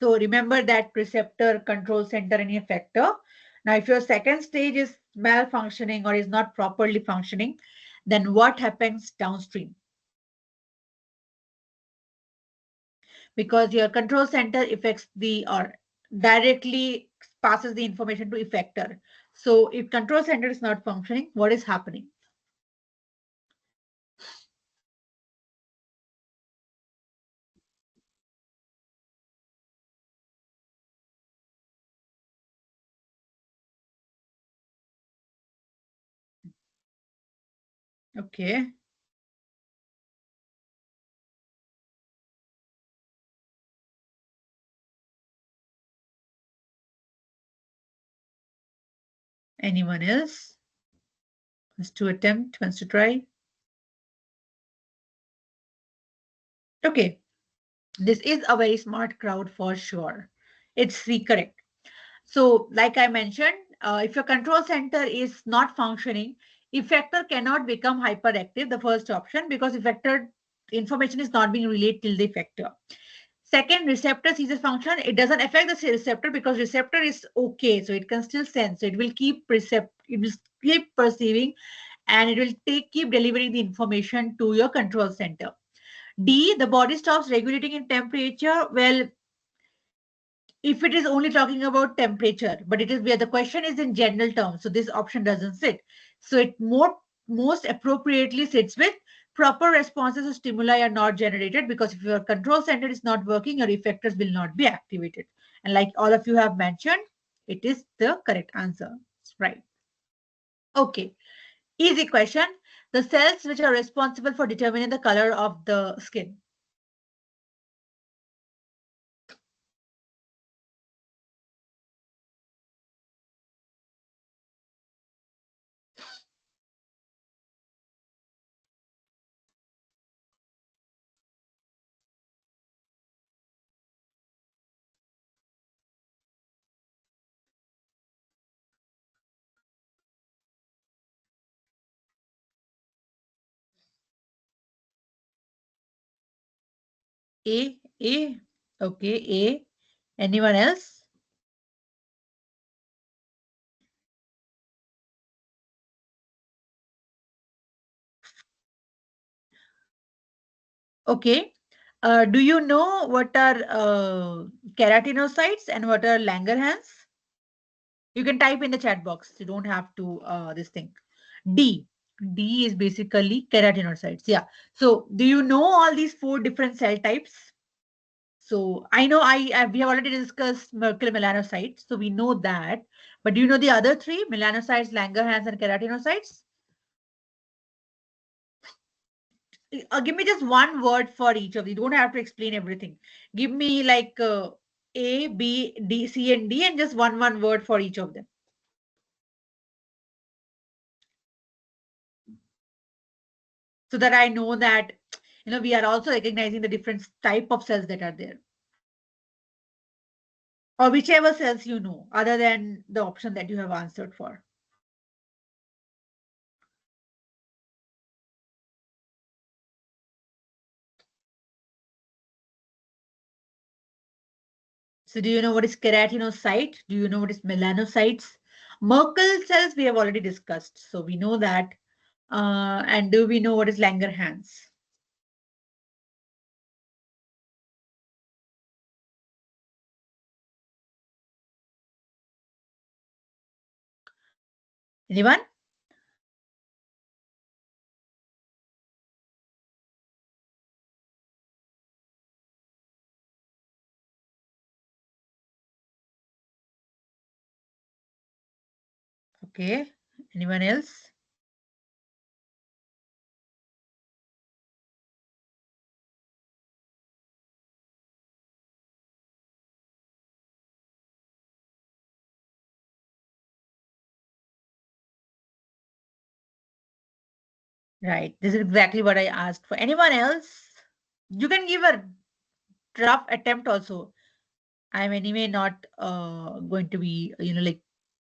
So remember that receptor, control center, and effector. Now, if your second stage is malfunctioning or is not properly functioning, then what happens downstream? Because your control center affects the or directly passes the information to effector. So if control center is not functioning, what is happening? Okay. Anyone else wants to try? Okay. This is a very smart crowd for sure. It's the correct. So, like I mentioned, if your control center is not functioning, effector cannot become hyperactive, the first option, because effector information is not being relayed till the effector. Second, receptor seizes function. It doesn't affect the receptor because receptor is okay, so it can still sense. So it will it will keep perceiving, and it will keep delivering the information to your control center. D, the body stops regulating in temperature. Well, if it is only talking about temperature, but it is where the question is in general terms, so this option doesn't sit. So it most appropriately sits with proper responses to stimuli are not generated, because if your control center is not working, your effectors will not be activated. And like all of you have mentioned, it is the correct answer. Right. Okay. Easy question. The cells which are responsible for determining the color of the skin. A. Okay, A. Anyone else? Okay. Do you know what are keratinocytes and what are Langerhans? You can type in the chat box. You don't have to this thing. D. D is basically keratinocytes. Yeah. So do you know all these four different cell types? So I know we have already discussed Merkel melanocytes. So we know that. But do you know the other three? Melanocytes, Langerhans, and keratinocytes? Give me just one word for each of these. You don't have to explain everything. Give me like A, B, D, C, and D, and just one word for each of them. So that I know that we are also recognizing the different type of cells that are there. Or whichever cells you know, other than the option that you have answered for. So do you know what is keratinocyte? Do you know what is melanocytes? Merkel cells we have already discussed. So we know that. And do we know what is Langerhans? Anyone? Okay. Anyone else? Right. This is exactly what I asked for. Anyone else? You can give a rough attempt also. I'm anyway not going to be, like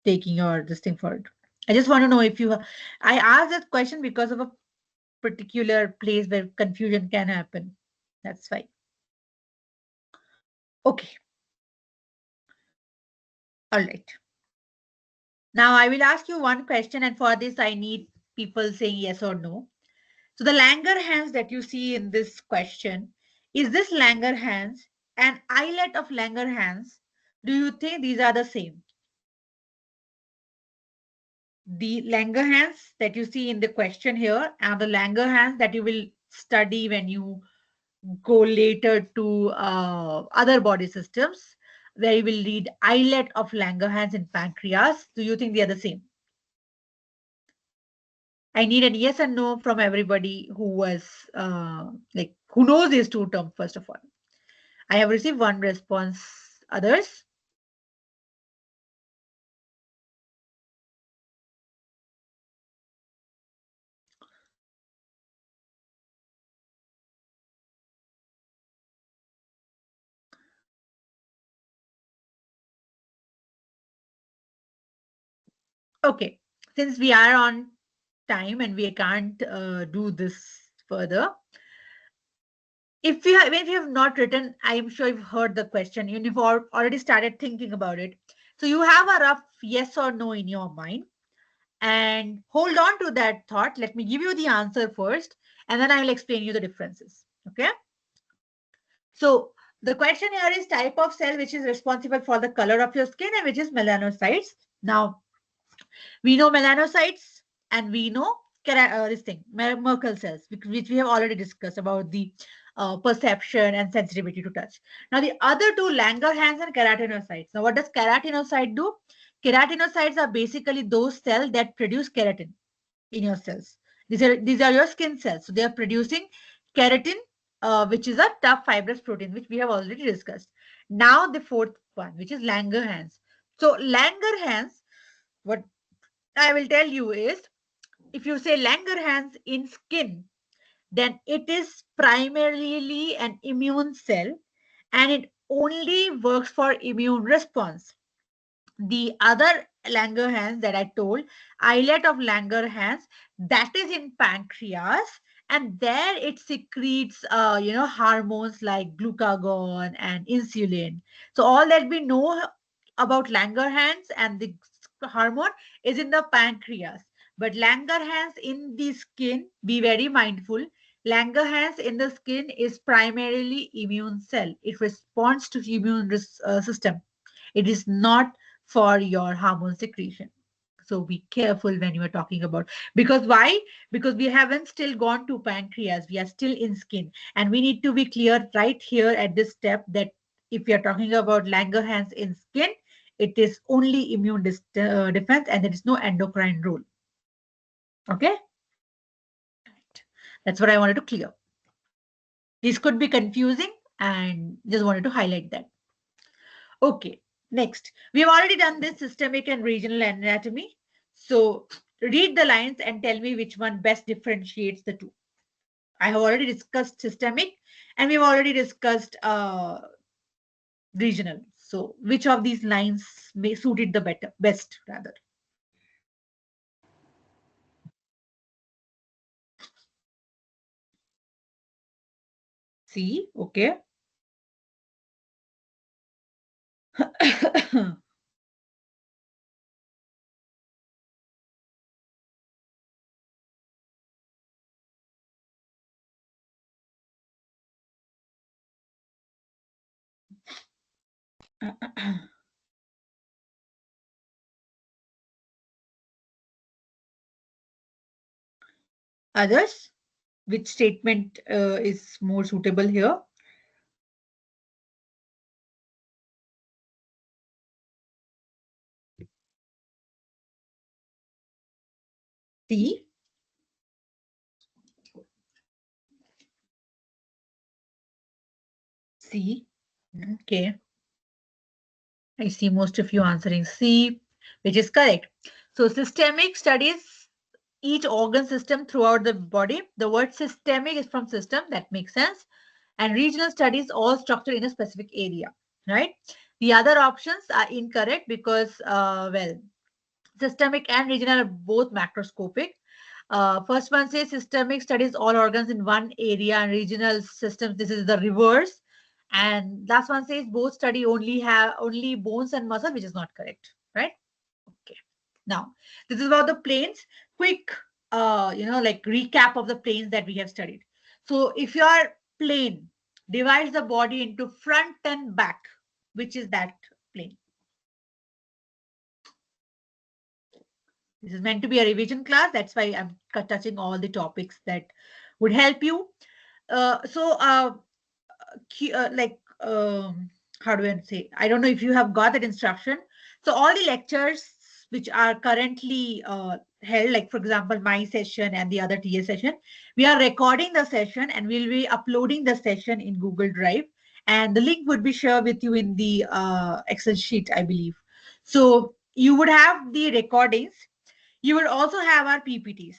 taking your this thing for it. I just want to know if you. I asked that question because of a particular place where confusion can happen. That's why. Okay. All right. Now I will ask you one question, and for this I need people saying yes or no. So the Langerhans that you see in this question, is this Langerhans an islet of Langerhans? Do you think these are the same? The Langerhans that you see in the question here and the Langerhans that you will study when you go later to other body systems, where you will read islet of Langerhans in pancreas. Do you think they are the same? I need a yes and no from everybody who was who knows these two terms first of all. I have received one response. Others? Okay. Since we are on time and we can't do this further, if you have not written, I'm sure you've heard the question. You've already started thinking about it. So you have a rough yes or no in your mind. And hold on to that thought. Let me give you the answer first, and then I will explain you the differences. Okay. So the question here is type of cell which is responsible for the color of your skin and which is melanocytes. Now, we know melanocytes and we know this thing, Merkel cells, which we have already discussed about the perception and sensitivity to touch. Now, the other two, Langerhans and keratinocytes. Now, what does keratinocyte do? Keratinocytes are basically those cells that produce keratin in your cells. These are your skin cells. So they are producing keratin, which is a tough fibrous protein, which we have already discussed. Now the fourth one, which is Langerhans. So Langerhans, what I will tell you is, if you say Langerhans in skin, then it is primarily an immune cell and it only works for immune response. The other Langerhans that I told, islet of Langerhans, that is in pancreas and there it secretes hormones like glucagon and insulin. So all that we know about Langerhans and the hormone is in the pancreas, but Langerhans in the skin, be very mindful, Langerhans in the skin is primarily immune cell. It responds to immune system. It is not for your hormone secretion. So be careful when you are talking about, because why? Because we haven't still gone to pancreas. We are still in skin, and we need to be clear right here at this step that if we are talking about Langerhans in skin, it is only immune defense, and there is no endocrine role. Okay, that's what I wanted to clear. This could be confusing, and just wanted to highlight that. Okay, next. We have already done this systemic and regional anatomy. So read the lines and tell me which one best differentiates the two. I have already discussed systemic and we've already discussed regional. So which of these lines may suited the best rather? See, okay. Others, which statement is more suitable here? C, C. Okay. I see most of you answering C, which is correct. So systemic studies each organ system throughout the body. The word systemic is from system, that makes sense. And regional studies all structured in a specific area, right? The other options are incorrect because, well, systemic and regional are both macroscopic. First one says systemic studies all organs in one area, and regional systems, this is the reverse. And last one says both study only bones and muscle, which is not correct, right? Okay. Now, this is about the planes. Quick, like recap of the planes that we have studied. So if your plane divides the body into front and back, which is that plane? This is meant to be a revision class. That's why I'm touching all the topics that would help you. Like, how do I say? I don't know if you have got that instruction. So all the lectures which are currently held, like for example, my session and the other TA session, we are recording the session and we'll be uploading the session in Google Drive. And the link would be shared with you in the Excel sheet, I believe. So you would have the recordings. You will also have our PPTs.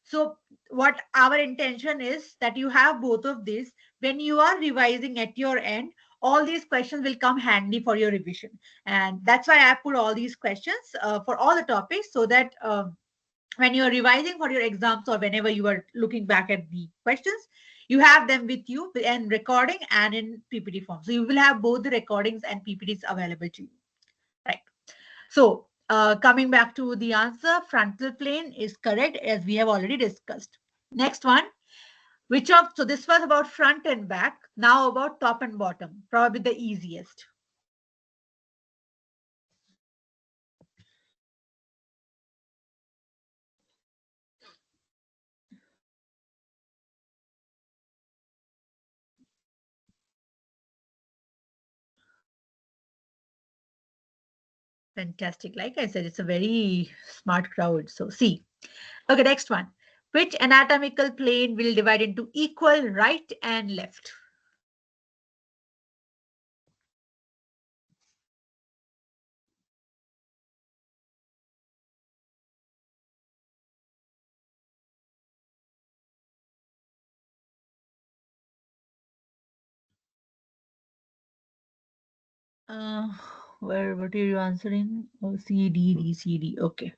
So what our intention is that you have both of these. When you are revising at your end, all these questions will come handy for your revision. And that's why I put all these questions for all the topics, so that when you're revising for your exams or whenever you are looking back at the questions, you have them with you in recording and in PPT form. So you will have both the recordings and PPTs available to you. Right. So coming back to the answer, frontal plane is correct, as we have already discussed. Next one, so this was about front and back. Now about top and bottom, probably the easiest. Fantastic. Like I said, it's a very smart crowd. So see. Okay, next one. Which anatomical plane will divide into equal right and left? Uh, what are you answering? Oh, C, D, D, C, D. Okay.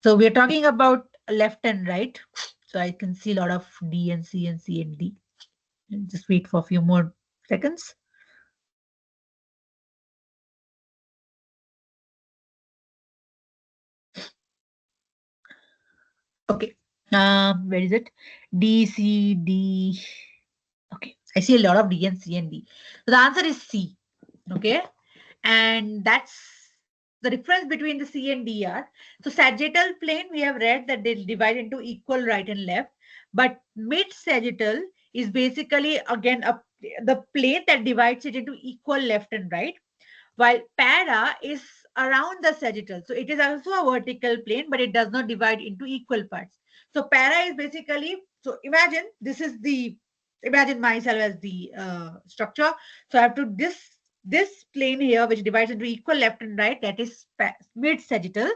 So we're talking about left and right. So I can see a lot of D and C and C and D. And just wait for a few more seconds. Okay. Where is it? D, C, D. Okay. I see a lot of D and C and D. So the answer is C. Okay. And that's the difference between the C and D are. So sagittal plane, we have read that they divide into equal right and left. But mid sagittal is basically again the plane that divides it into equal left and right, while para is around the sagittal. So it is also a vertical plane, but it does not divide into equal parts. So para is basically, so imagine myself as the structure. So I have to this plane here, which divides into equal left and right, that is mid sagittal.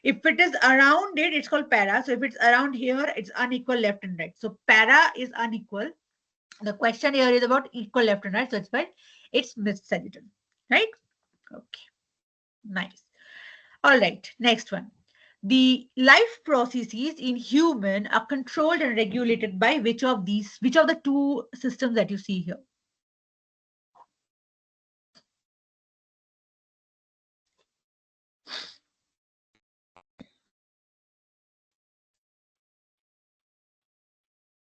If it is around it, it's called para. So if it's around here, it's unequal left and right. So para is unequal. The question here is about equal left and right. So it's why it's mid sagittal, right? Okay, nice. All right, next one. The life processes in human are controlled and regulated by which of the two systems that you see here?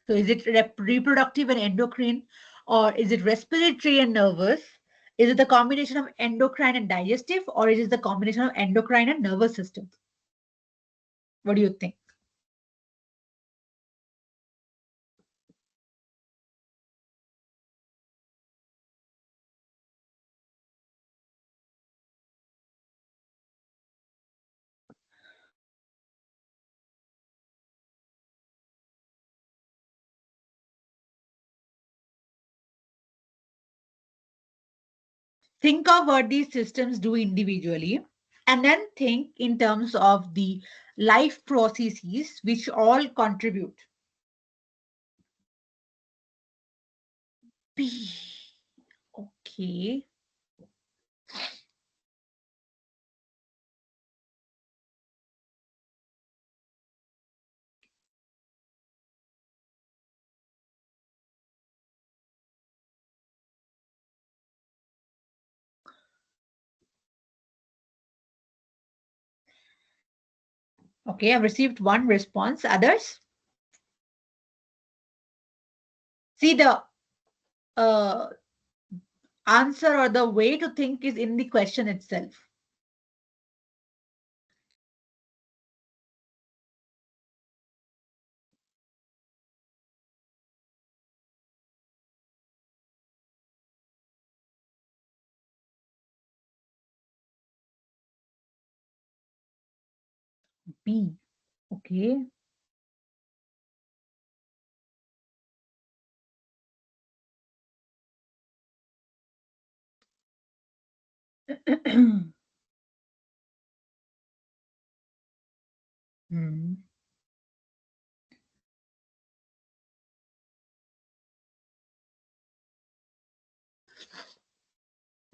So is it reproductive and endocrine, or is it respiratory and nervous? Is it the combination of endocrine and digestive, or is it the combination of endocrine and nervous system? What do you think? Think of what these systems do individually, and then think in terms of the life processes which all contribute. B. Okay. Okay, I've received one response. Others? See, the uh, answer or the way to think is in the question itself. B. Okay. Hmm.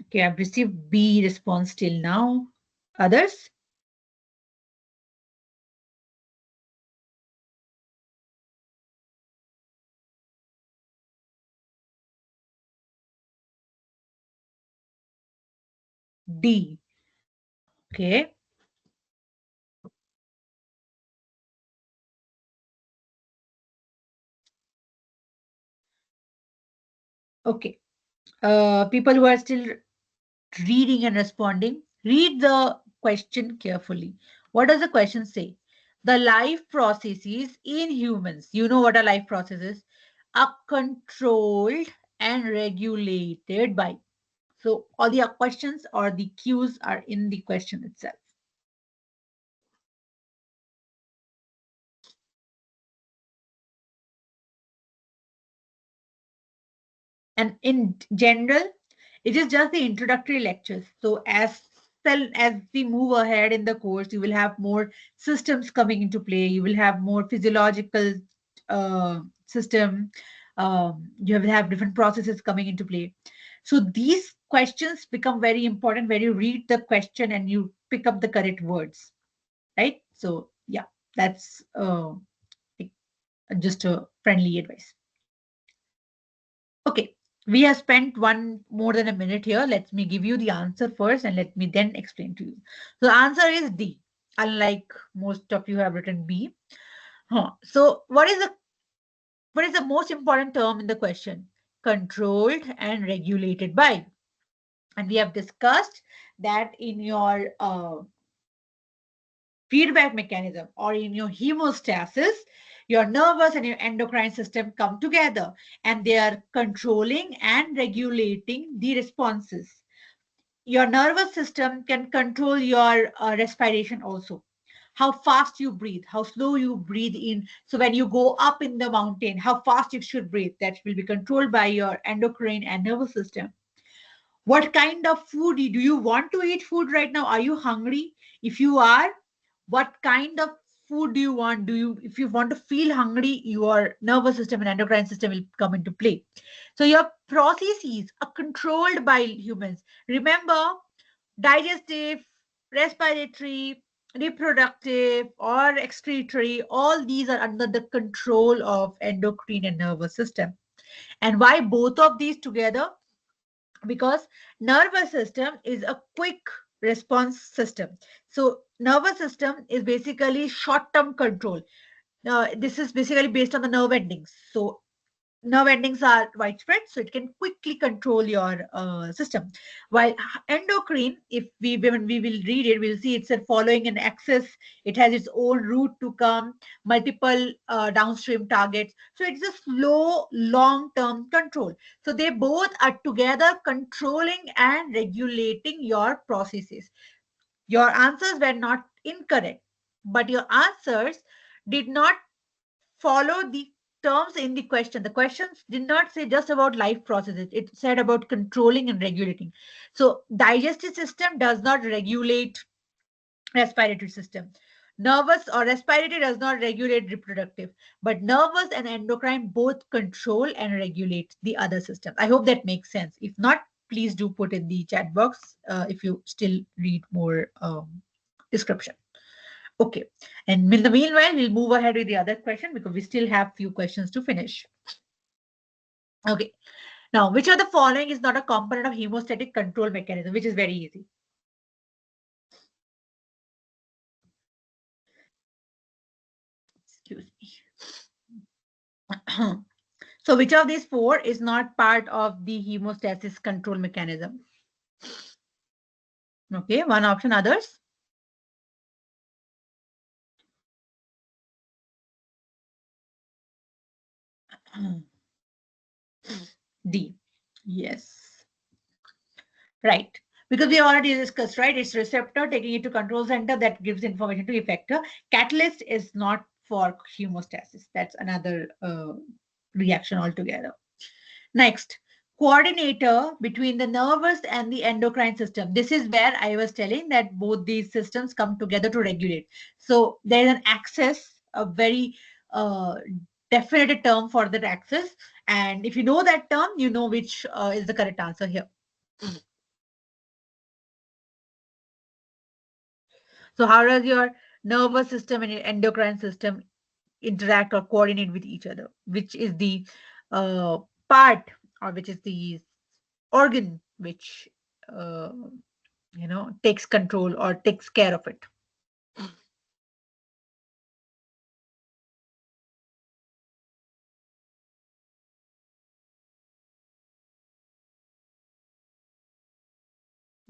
Okay, I've received B response till now. Others? D. Okay. Okay. People who are still reading and responding, read the question carefully. What does the question say? The life processes in humans, you know what a life process is, are controlled and regulated by. So all the questions or the cues are in the question itself. And in general, it is just the introductory lectures. So as we move ahead in the course, you will have more systems coming into play. You will have more physiological system. You will have different processes coming into play. So these questions become very important where you read the question and you pick up the correct words, right? So Yeah, that's like, just a friendly advice. Okay, we have spent one more than a minute here. Let me give you the answer first and let me then explain to you. So the answer is D, unlike most of you have written B. So what is the most important term in the question? Controlled and regulated by. And we have discussed that in your feedback mechanism or in your hemostasis, your nervous and your endocrine system come together and they are controlling and regulating the responses. Your nervous system can control your respiration also. How fast you breathe, how slow you breathe in. So when you go up in the mountain, how fast you should breathe, that will be controlled by your endocrine and nervous system. What kind of food do you want to eat food right now? Are you hungry? If you are, what kind of food do you want? Do you, if you want to feel hungry, your nervous system and endocrine system will come into play. So your processes are controlled by humans. Remember, digestive, respiratory, reproductive, or excretory, all these are under the control of endocrine and nervous system. And why both of these together? Because nervous system is a quick response system. So nervous system is basically short term control. This is basically based on the nerve endings. So nerve endings are widespread, so it can quickly control your system. While endocrine, if we when we will read it, we'll see it's following an axis. It has its own route to come, multiple downstream targets. So it's a slow, long-term control. So they both are together controlling and regulating your processes. Your answers were not incorrect, but your answers did not follow the terms in the question. The questions did not say just about life processes, it said about controlling and regulating. So, digestive system does not regulate respiratory system. Nervous or respiratory does not regulate reproductive, but nervous and endocrine both control and regulate the other system. I hope that makes sense. If not, please do put in the chat box if you still read more description. Okay. And in the meanwhile, we'll move ahead with the other question because we still have few questions to finish. Okay. Now, which of the following is not a component of hemostatic control mechanism, which is very easy? Excuse me. So, which of these four is not part of the hemostasis control mechanism? Okay, one option, others. D. Yes. Right. Because we already discussed, right? It's receptor taking it to control center that gives information to effector. Catalyst is not for hemostasis. That's another reaction altogether. Next, coordinator between the nervous and the endocrine system. This is where I was telling that both these systems come together to regulate. So there is an axis, a very definite term for that axis. And if you know that term, you know which is the correct answer here. So how does your nervous system and your endocrine system interact or coordinate with each other? Which is the uh, part or which is the organ which uh, takes control or takes care of it?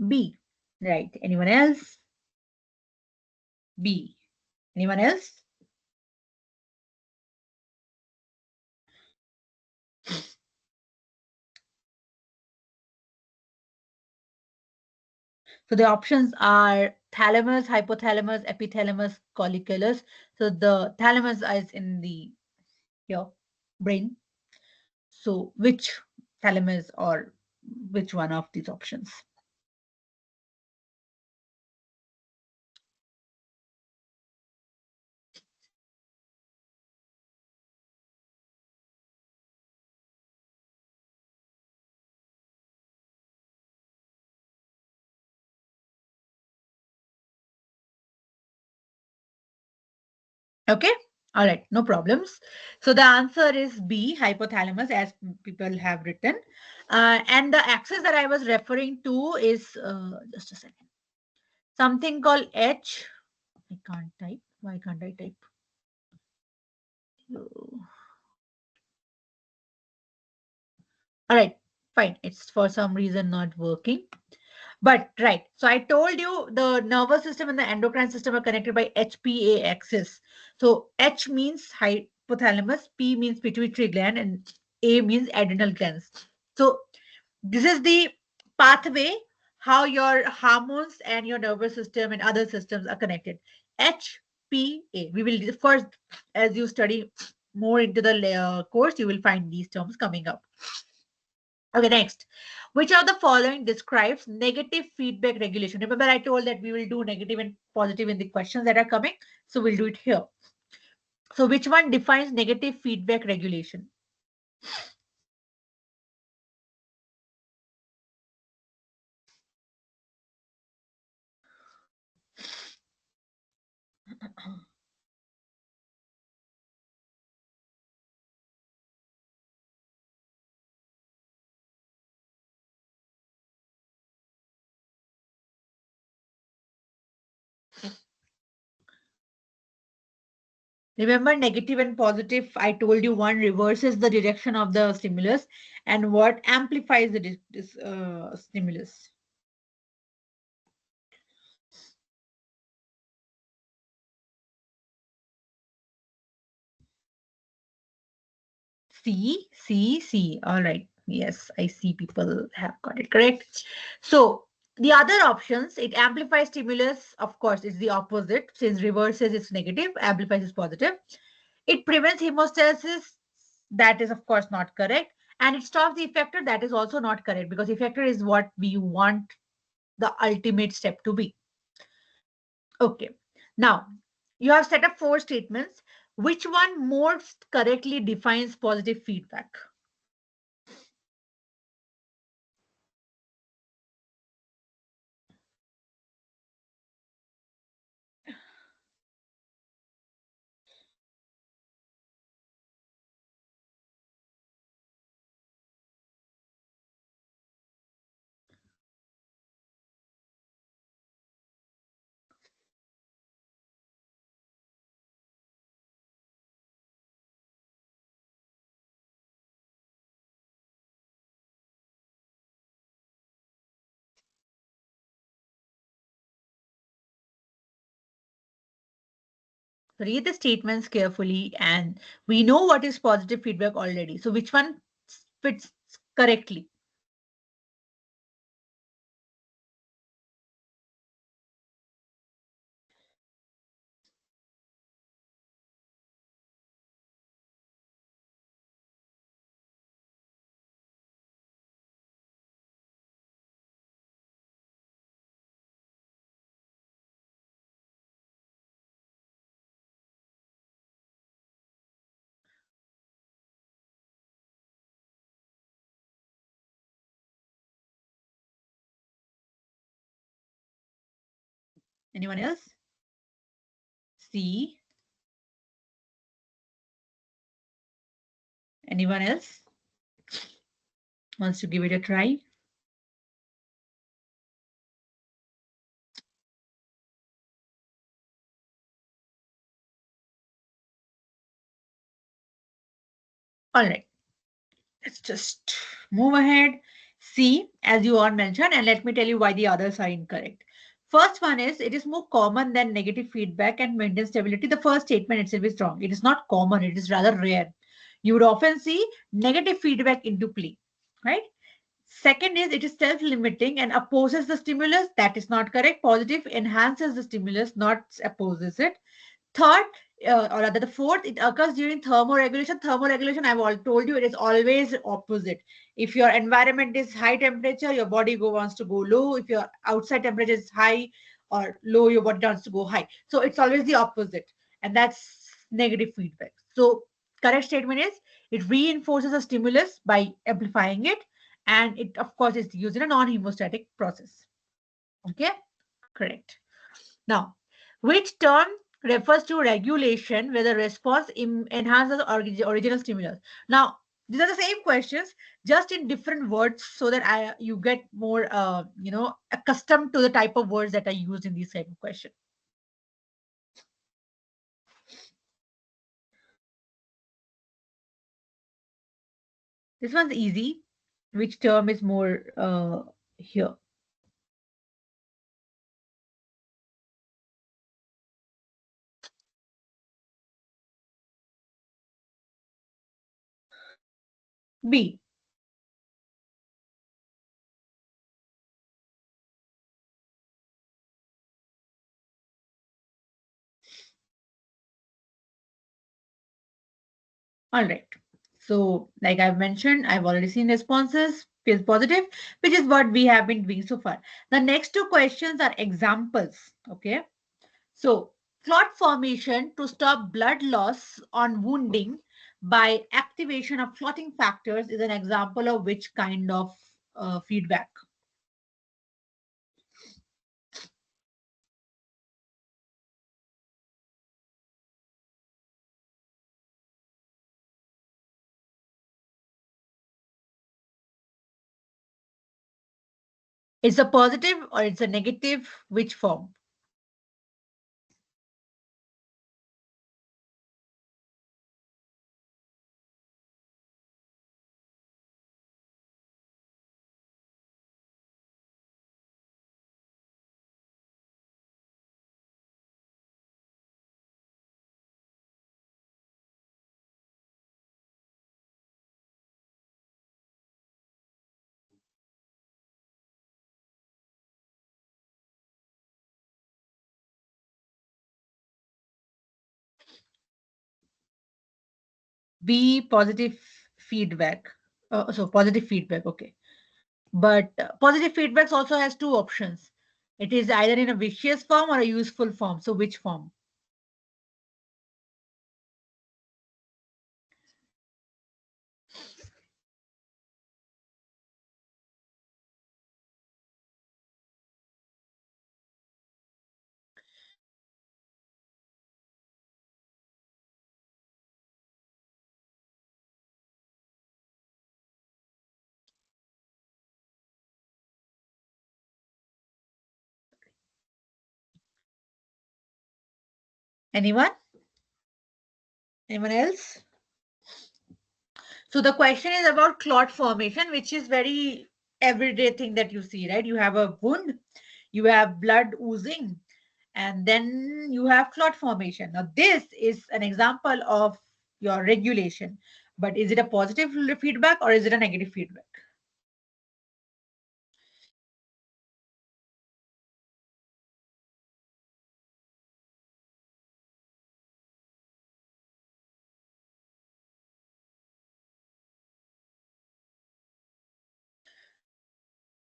B. Right. Anyone else? B. Anyone else? So the options are thalamus, hypothalamus, epithalamus, colliculus. So the thalamus is in the your brain. So which thalamus or which one of these options? Okay. All right. No problems. So the answer is B, hypothalamus, as people have written. And the axis that I was referring to is just a second. Something called H. I can't type. Why can't I type? Oh. All right. Fine. It's for some reason not working. But right. So I told you the nervous system and the endocrine system are connected by HPA axis. So H means hypothalamus, P means pituitary gland, and A means adrenal glands. So this is the pathway how your hormones and your nervous system and other systems are connected. HPA. We will, of course, as you study more into the course, you will find these terms coming up. Okay, next. Which of the following describes negative feedback regulation? Remember, I told that we will do negative and positive in the questions that are coming. So we'll do it here. So which one defines negative feedback regulation? Remember, negative and positive, I told you one reverses the direction of the stimulus and what amplifies the stimulus. C. All right. Yes, I see people have got it correct. So the other options, it amplifies stimulus, of course, it's the opposite. Since reverses it's negative, amplifies is positive. It prevents hemostasis, that is, of course, not correct. And it stops the effector, that is also not correct because effector is what we want the ultimate step to be. Okay. Now, you have set up four statements. Which one most correctly defines positive feedback? Read the statements carefully and we know what is positive feedback already. So which one fits correctly? Anyone else? C. Anyone else wants to give it a try? All right, let's just move ahead. C, as you all mentioned, and let me tell you why the others are incorrect. First one is it is more common than negative feedback and maintain stability. The first statement itself is wrong. It is not common, it is rather rare. You would often see negative feedback into play, right? Second is it is self-limiting and opposes the stimulus. That is not correct. Positive enhances the stimulus, not opposes it. Third, or rather the fourth, it occurs during thermoregulation. Thermoregulation, I've all told you, it is always opposite. If your environment is high temperature, your body wants to go low. If your outside temperature is high or low, your body wants to go high. So it's always the opposite. And that's negative feedback. So correct statement is it reinforces a stimulus by amplifying it. And it, of course, is used in a non-hemostatic process. Okay, correct. Now, which term refers to regulation where the response enhances the original stimulus. Now, these are the same questions, just in different words, so that you get more, accustomed to the type of words that are used in these type of questions. This one's easy. Which term is more here? B. All right. So, like I've mentioned, I've already seen responses, feels positive, which is what we have been doing so far. The next two questions are examples. Okay. So, clot formation to stop blood loss on wounding by activation of clotting factors is an example of which kind of feedback? It's a positive or it's a negative? Which form? B, positive feedback. So positive feedback. Okay. But positive feedbacks also has two options. It is either in a vicious form or a useful form. So which form? Anyone? Anyone else? So the question is about clot formation, which is very everyday thing that you see, right? You have a wound, you have blood oozing, and then you have clot formation. Now, this is an example of your regulation. But is it a positive feedback or is it a negative feedback?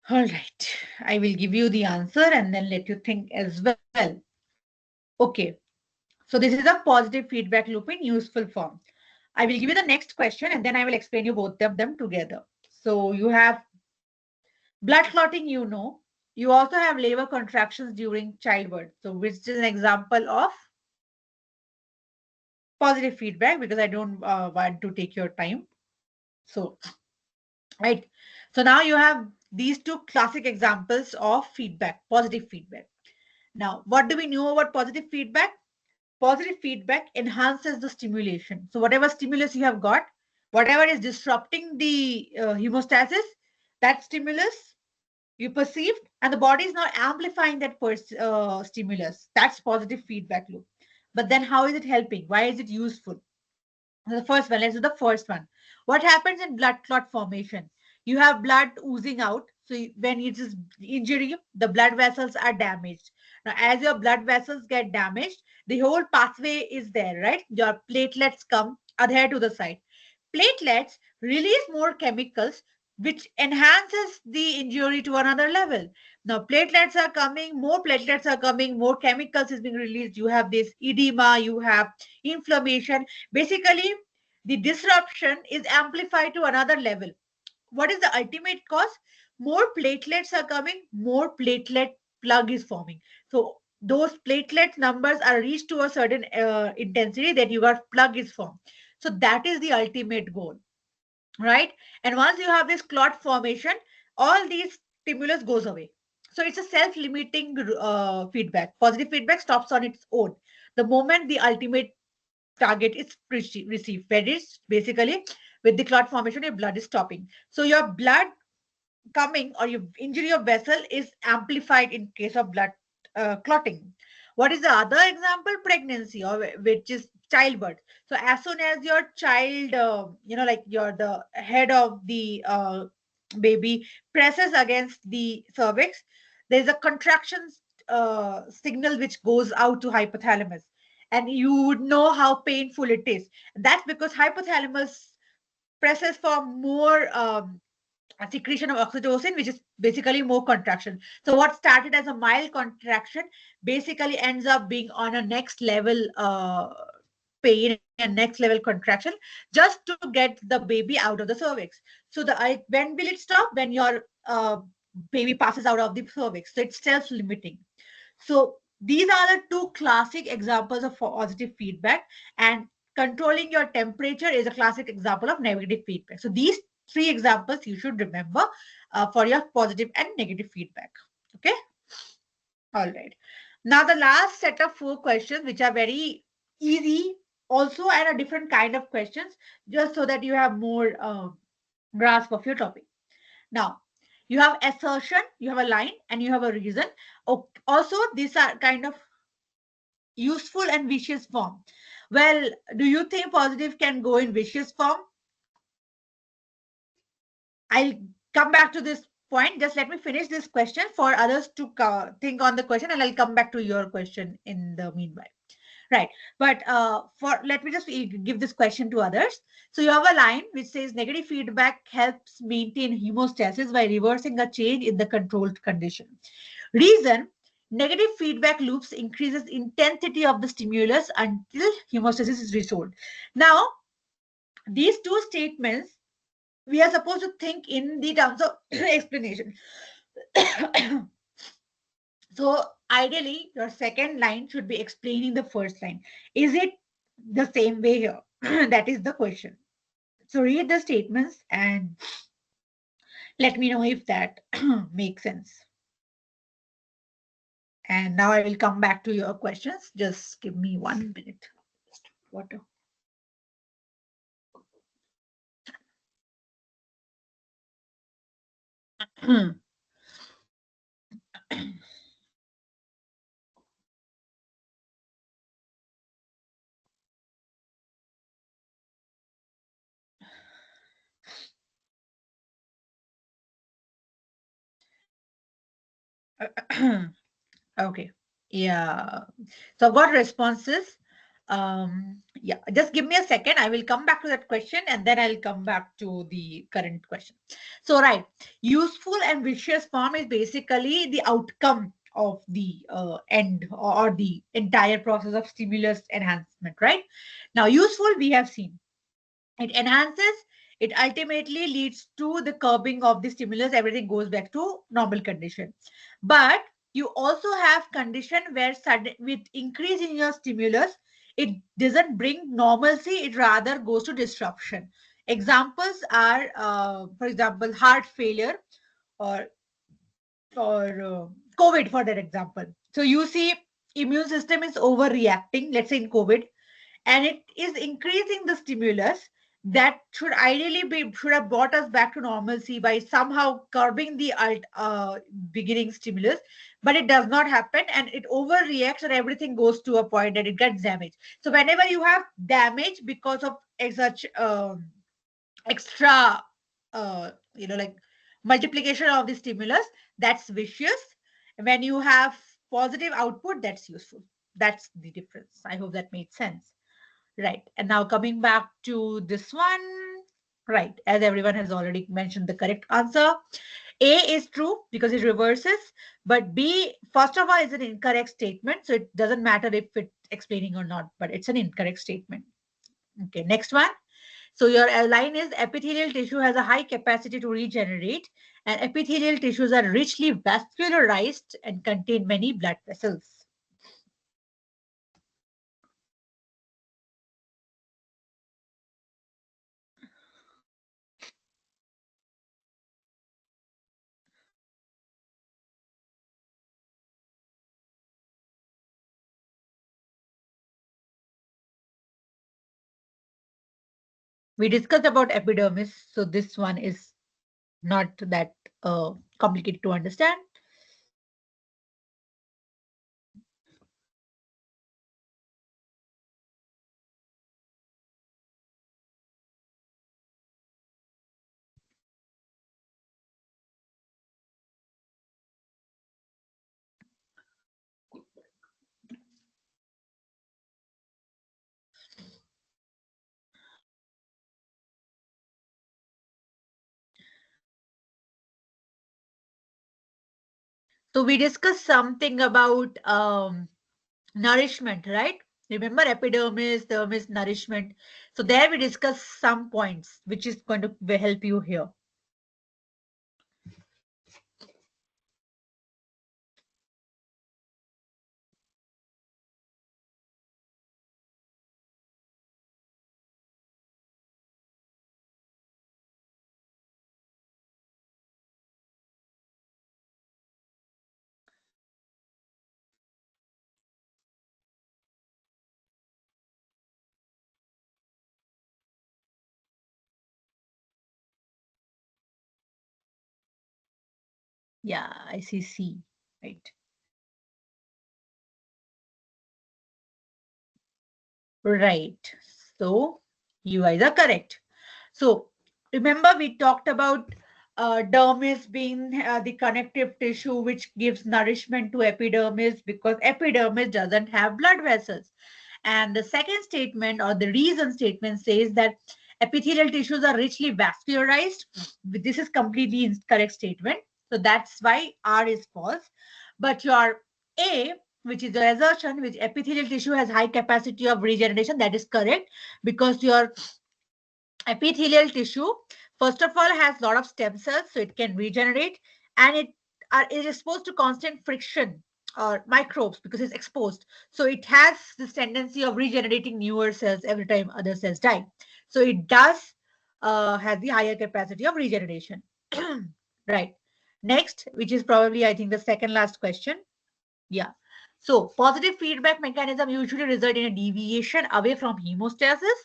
All right. I will give you the answer and then let you think as well. Okay. So this is a positive feedback loop in useful form. I will give you the next question and then I will explain you both of them together. So you have blood clotting, you also have labor contractions during childbirth. So which is an example of positive feedback because I don't want to take your time. So, right. So now you have these two classic examples of feedback, positive feedback. Now, what do we know about positive feedback? Positive feedback enhances the stimulation. So whatever stimulus you have got, whatever is disrupting the hemostasis, that stimulus you perceived, and the body is now amplifying that stimulus. That's positive feedback loop. But then how is it helping? Why is it useful? The first one, let's do the first one. What happens in blood clot formation? You have blood oozing out. So when it is injury, the blood vessels are damaged. Now, as your blood vessels get damaged, the whole pathway is there, right? Your platelets come adhere to the site. Platelets release more chemicals, which enhances the injury to another level. Now, more platelets are coming, more chemicals is being released. You have this edema, you have inflammation. Basically, the disruption is amplified to another level. What is the ultimate cause? More platelets are coming, more platelet plug is forming. So those platelet numbers are reached to a certain intensity, that your plug is formed. So that is the ultimate goal, right? And once you have this clot formation, all these stimulus goes away. So it's a self-limiting feedback. Positive feedback stops on its own the moment the ultimate target is received, where it's basically with the clot formation, your blood is stopping. So your blood coming or your injury of vessel is amplified in case of blood clotting. What is the other example? Pregnancy, or which is childbirth. So as soon as your child, like your the head of the baby presses against the cervix, there is a contraction signal which goes out to hypothalamus, and you would know how painful it is. That's because hypothalamus presses for more a secretion of oxytocin, which is basically more contraction. So what started as a mild contraction basically ends up being on a next level pain and next level contraction, just to get the baby out of the cervix. So when will it stop? When your baby passes out of the cervix. So it's self-limiting. So these are the two classic examples of positive feedback, and controlling your temperature is a classic example of negative feedback. So these three examples you should remember for your positive and negative feedback. Okay. All right. Now the last set of four questions, which are very easy also, and a different kind of questions, just so that you have more grasp of your topic. Now, you have assertion, you have a line, and you have a reason. Also, these are kind of useful and vicious form. Well, do you think positive can go in vicious form? I'll come back to this point. Just let me finish this question for others to think on the question, and I'll come back to your question in the meanwhile. Right. But for let me just give this question to others. So you have a line which says negative feedback helps maintain homeostasis by reversing a change in the controlled condition. Reason: negative feedback loops increases intensity of the stimulus until homeostasis is restored. Now, these two statements we are supposed to think in the terms of explanation. So ideally, your second line should be explaining the first line. Is it the same way here? That is the question. So read the statements and let me know if that makes sense. And now I will come back to your questions. Just give me 1 minute. Just water. Okay. Yeah. So I've got responses. Yeah, just give me a second. I will come back to that question and then I'll come back to the current question. So, right, useful and vicious form is basically the outcome of the end or the entire process of stimulus enhancement, right? Now, useful we have seen. It enhances, it ultimately leads to the curbing of the stimulus, everything goes back to normal condition. But you also have condition where sudden with increase in your stimulus, it doesn't bring normalcy, it rather goes to disruption. Examples are for example heart failure, or COVID for that example. So you see immune system is overreacting, let's say in COVID, and it is increasing the stimulus that should ideally be should have brought us back to normalcy by somehow curbing the beginning stimulus, but it does not happen and it overreacts and everything goes to a point that it gets damaged. So whenever you have damage because of such extra like multiplication of the stimulus, that's vicious. When you have positive output, that's useful. That's the difference. I hope that made sense. Right. And now coming back to this one. Right. As everyone has already mentioned the correct answer. A is true because it reverses, but B, first of all, is an incorrect statement. So it doesn't matter if it's explaining or not, but it's an incorrect statement. Okay, next one. So your line is epithelial tissue has a high capacity to regenerate, and epithelial tissues are richly vascularized and contain many blood vessels. We discussed about epidermis, so this one is not that complicated to understand. So we discussed something about nourishment, right? Remember epidermis, dermis, nourishment. So there we discussed some points, which is going to help you here. Yeah, I see C, right? Right. So you guys are correct. So remember we talked about dermis being the connective tissue which gives nourishment to epidermis because epidermis doesn't have blood vessels. And the second statement or the reason statement says that epithelial tissues are richly vascularized. This is completely incorrect statement. So that's why R is false. But your A, which is the assertion, which epithelial tissue has high capacity of regeneration, that is correct because your epithelial tissue, first of all, has a lot of stem cells, so it can regenerate, and it is exposed to constant friction or microbes because it's exposed. So it has this tendency of regenerating newer cells every time other cells die. So it does have the higher capacity of regeneration. Right. Next, which is probably, I think, the second last question. Yeah. So positive feedback mechanism usually result in a deviation away from hemostasis,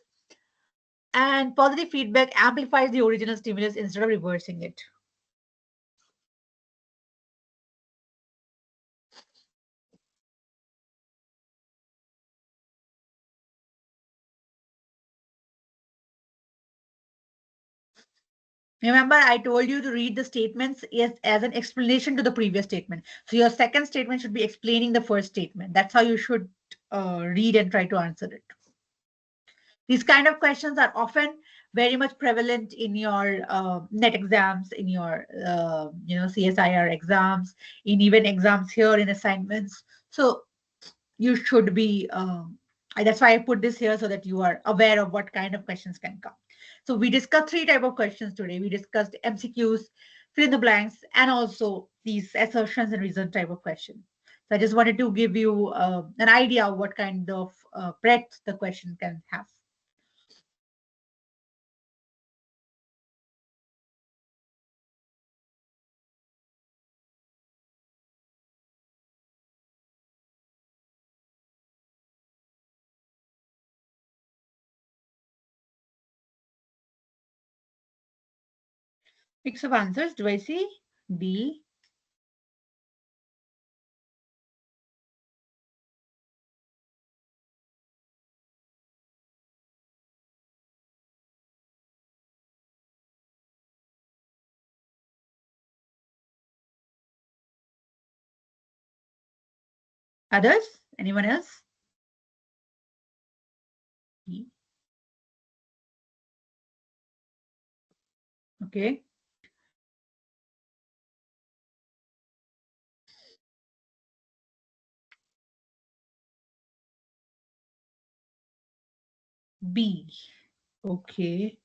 and positive feedback amplifies the original stimulus instead of reversing it. Remember, I told you to read the statements as an explanation to the previous statement. So your second statement should be explaining the first statement. That's how you should read and try to answer it. These kind of questions are often very much prevalent in your net exams, in your CSIR exams, in even exams here in assignments. So you should be that's why I put this here so that you are aware of what kind of questions can come. So we discussed three type of questions today. We discussed MCQs, fill in the blanks, and also these assertions and reason type of question. So I just wanted to give you an idea of what kind of breadth the question can have. Mix of answers. Do I see B? Others? Anyone else? B. Okay. B. Okay.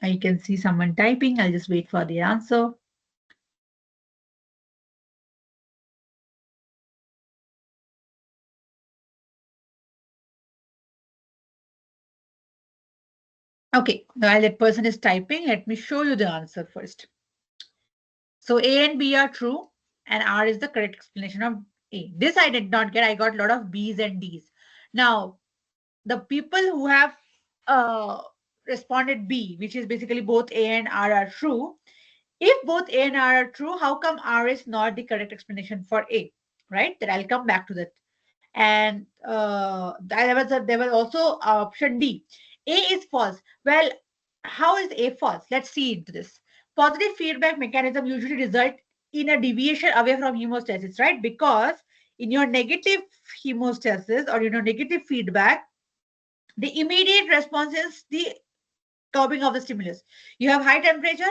I can see someone typing. I'll just wait for the answer. Okay, while that person is typing, let me show you the answer first. So A and B are true, and R is the correct explanation of A. This I did not get. I got a lot of B's and D's. Now, the people who have uh, responded B, which is basically both A and R are true. If both A and R are true, how come R is not the correct explanation for A? Right? That I'll come back to that. And there was also option D. A is false. Well, how is A false? Let's see into this. Positive feedback mechanism usually result in a deviation away from hemostasis, right? Because in your negative hemostasis or negative feedback, the immediate response is the curbing of the stimulus. You have high temperature,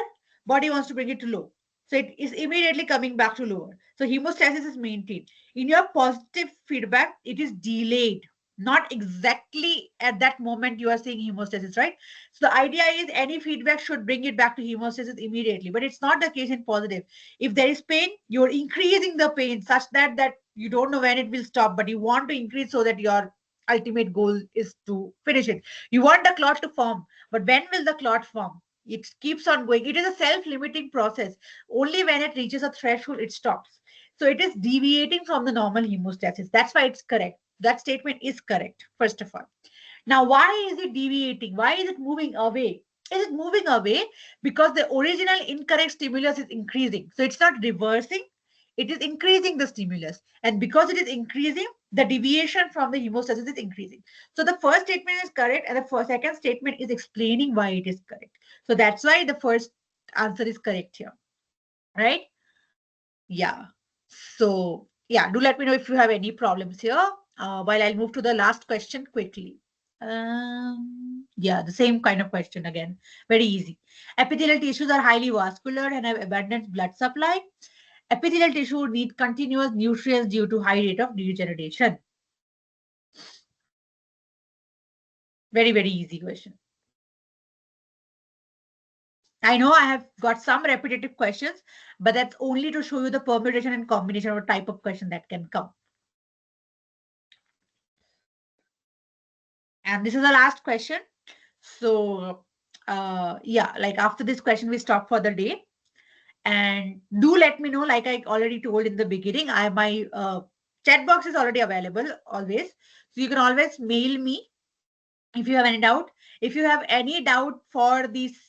body wants to bring it to low. So it is immediately coming back to lower. So hemostasis is maintained. In your positive feedback, it is delayed. Not exactly at that moment you are seeing hemostasis, right? So the idea is any feedback should bring it back to hemostasis immediately, but it's not the case in positive. If there is pain, you're increasing the pain such that you don't know when it will stop, but you want to increase so that your ultimate goal is to finish it. You want the clot to form, but when will the clot form? It keeps on going. It is a self-limiting process. Only when it reaches a threshold, it stops. So it is deviating from the normal hemostasis. That's why it's correct. That statement is correct, first of all. Now, why is it deviating? Why is it moving away? Is it moving away because the original incorrect stimulus is increasing? So it's not reversing, it is increasing the stimulus. And because it is increasing, the deviation from the hemostasis is increasing. So the first statement is correct, and the second statement is explaining why it is correct. So that's why the first answer is correct here, right? Yeah. So, yeah, do let me know if you have any problems here while I'll move to the last question quickly. Yeah, the same kind of question again. Very easy. Epithelial tissues are highly vascular and have abundant blood supply. Epithelial tissue need continuous nutrients due to high rate of degeneration. Very, very easy question. I know I have got some repetitive questions, but that's only to show you the permutation and combination of a type of question that can come. And this is the last question. So, yeah, like after this question, we stop for the day. And do let me know, like I already told in the beginning, my chat box is already available always. So you can always mail me if you have any doubt. If you have any doubt for these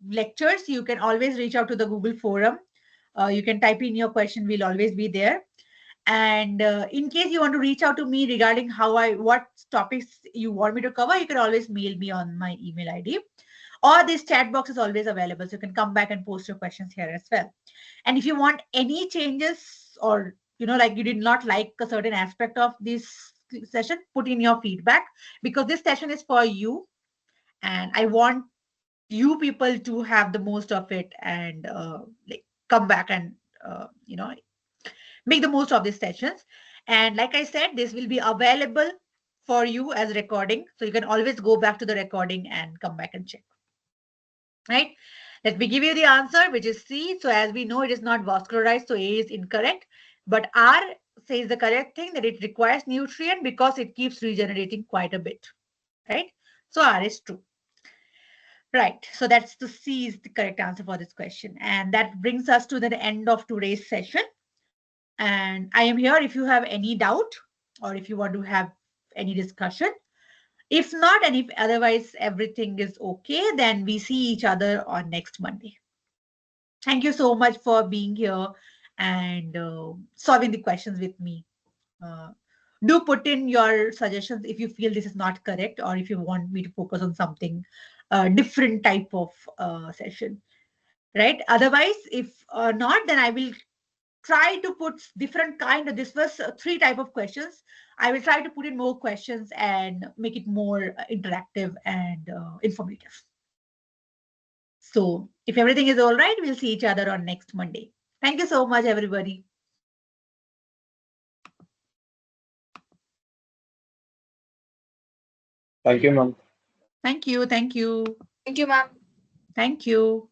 lectures, you can always reach out to the Google forum. You can type in your question, we'll always be there. And in case you want to reach out to me regarding what topics you want me to cover, you can always mail me on my email ID, or this chat box is always available. So you can come back and post your questions here as well. And if you want any changes, or like you did not like a certain aspect of this session, put in your feedback, because this session is for you, and I want you people to have the most of it, and like come back and make the most of these sessions. And like I said, this will be available for you as recording, so you can always go back to the recording and come back and check, right? Let me give you the answer, which is C. So as we know, it is not vascularized, so A is incorrect. But R says the correct thing, that it requires nutrient because it keeps regenerating quite a bit, right? So R is true. Right. So that's the C is the correct answer for this question. And that brings us to the end of today's session. And I am here if you have any doubt or if you want to have any discussion. If not, and if otherwise everything is okay, then we see each other on next Monday. Thank you so much for being here and solving the questions with me. Uh, do put in your suggestions if you feel this is not correct, or if you want me to focus on something different type of session, right? Otherwise, if not, then I will try to put different kind of, this was three type of questions. I will try to put in more questions and make it more interactive and informative. So if everything is all right, we'll see each other on next Monday. Thank you so much, everybody. Thank you, ma'am. Thank you. Thank you. Thank you, ma'am. Thank you.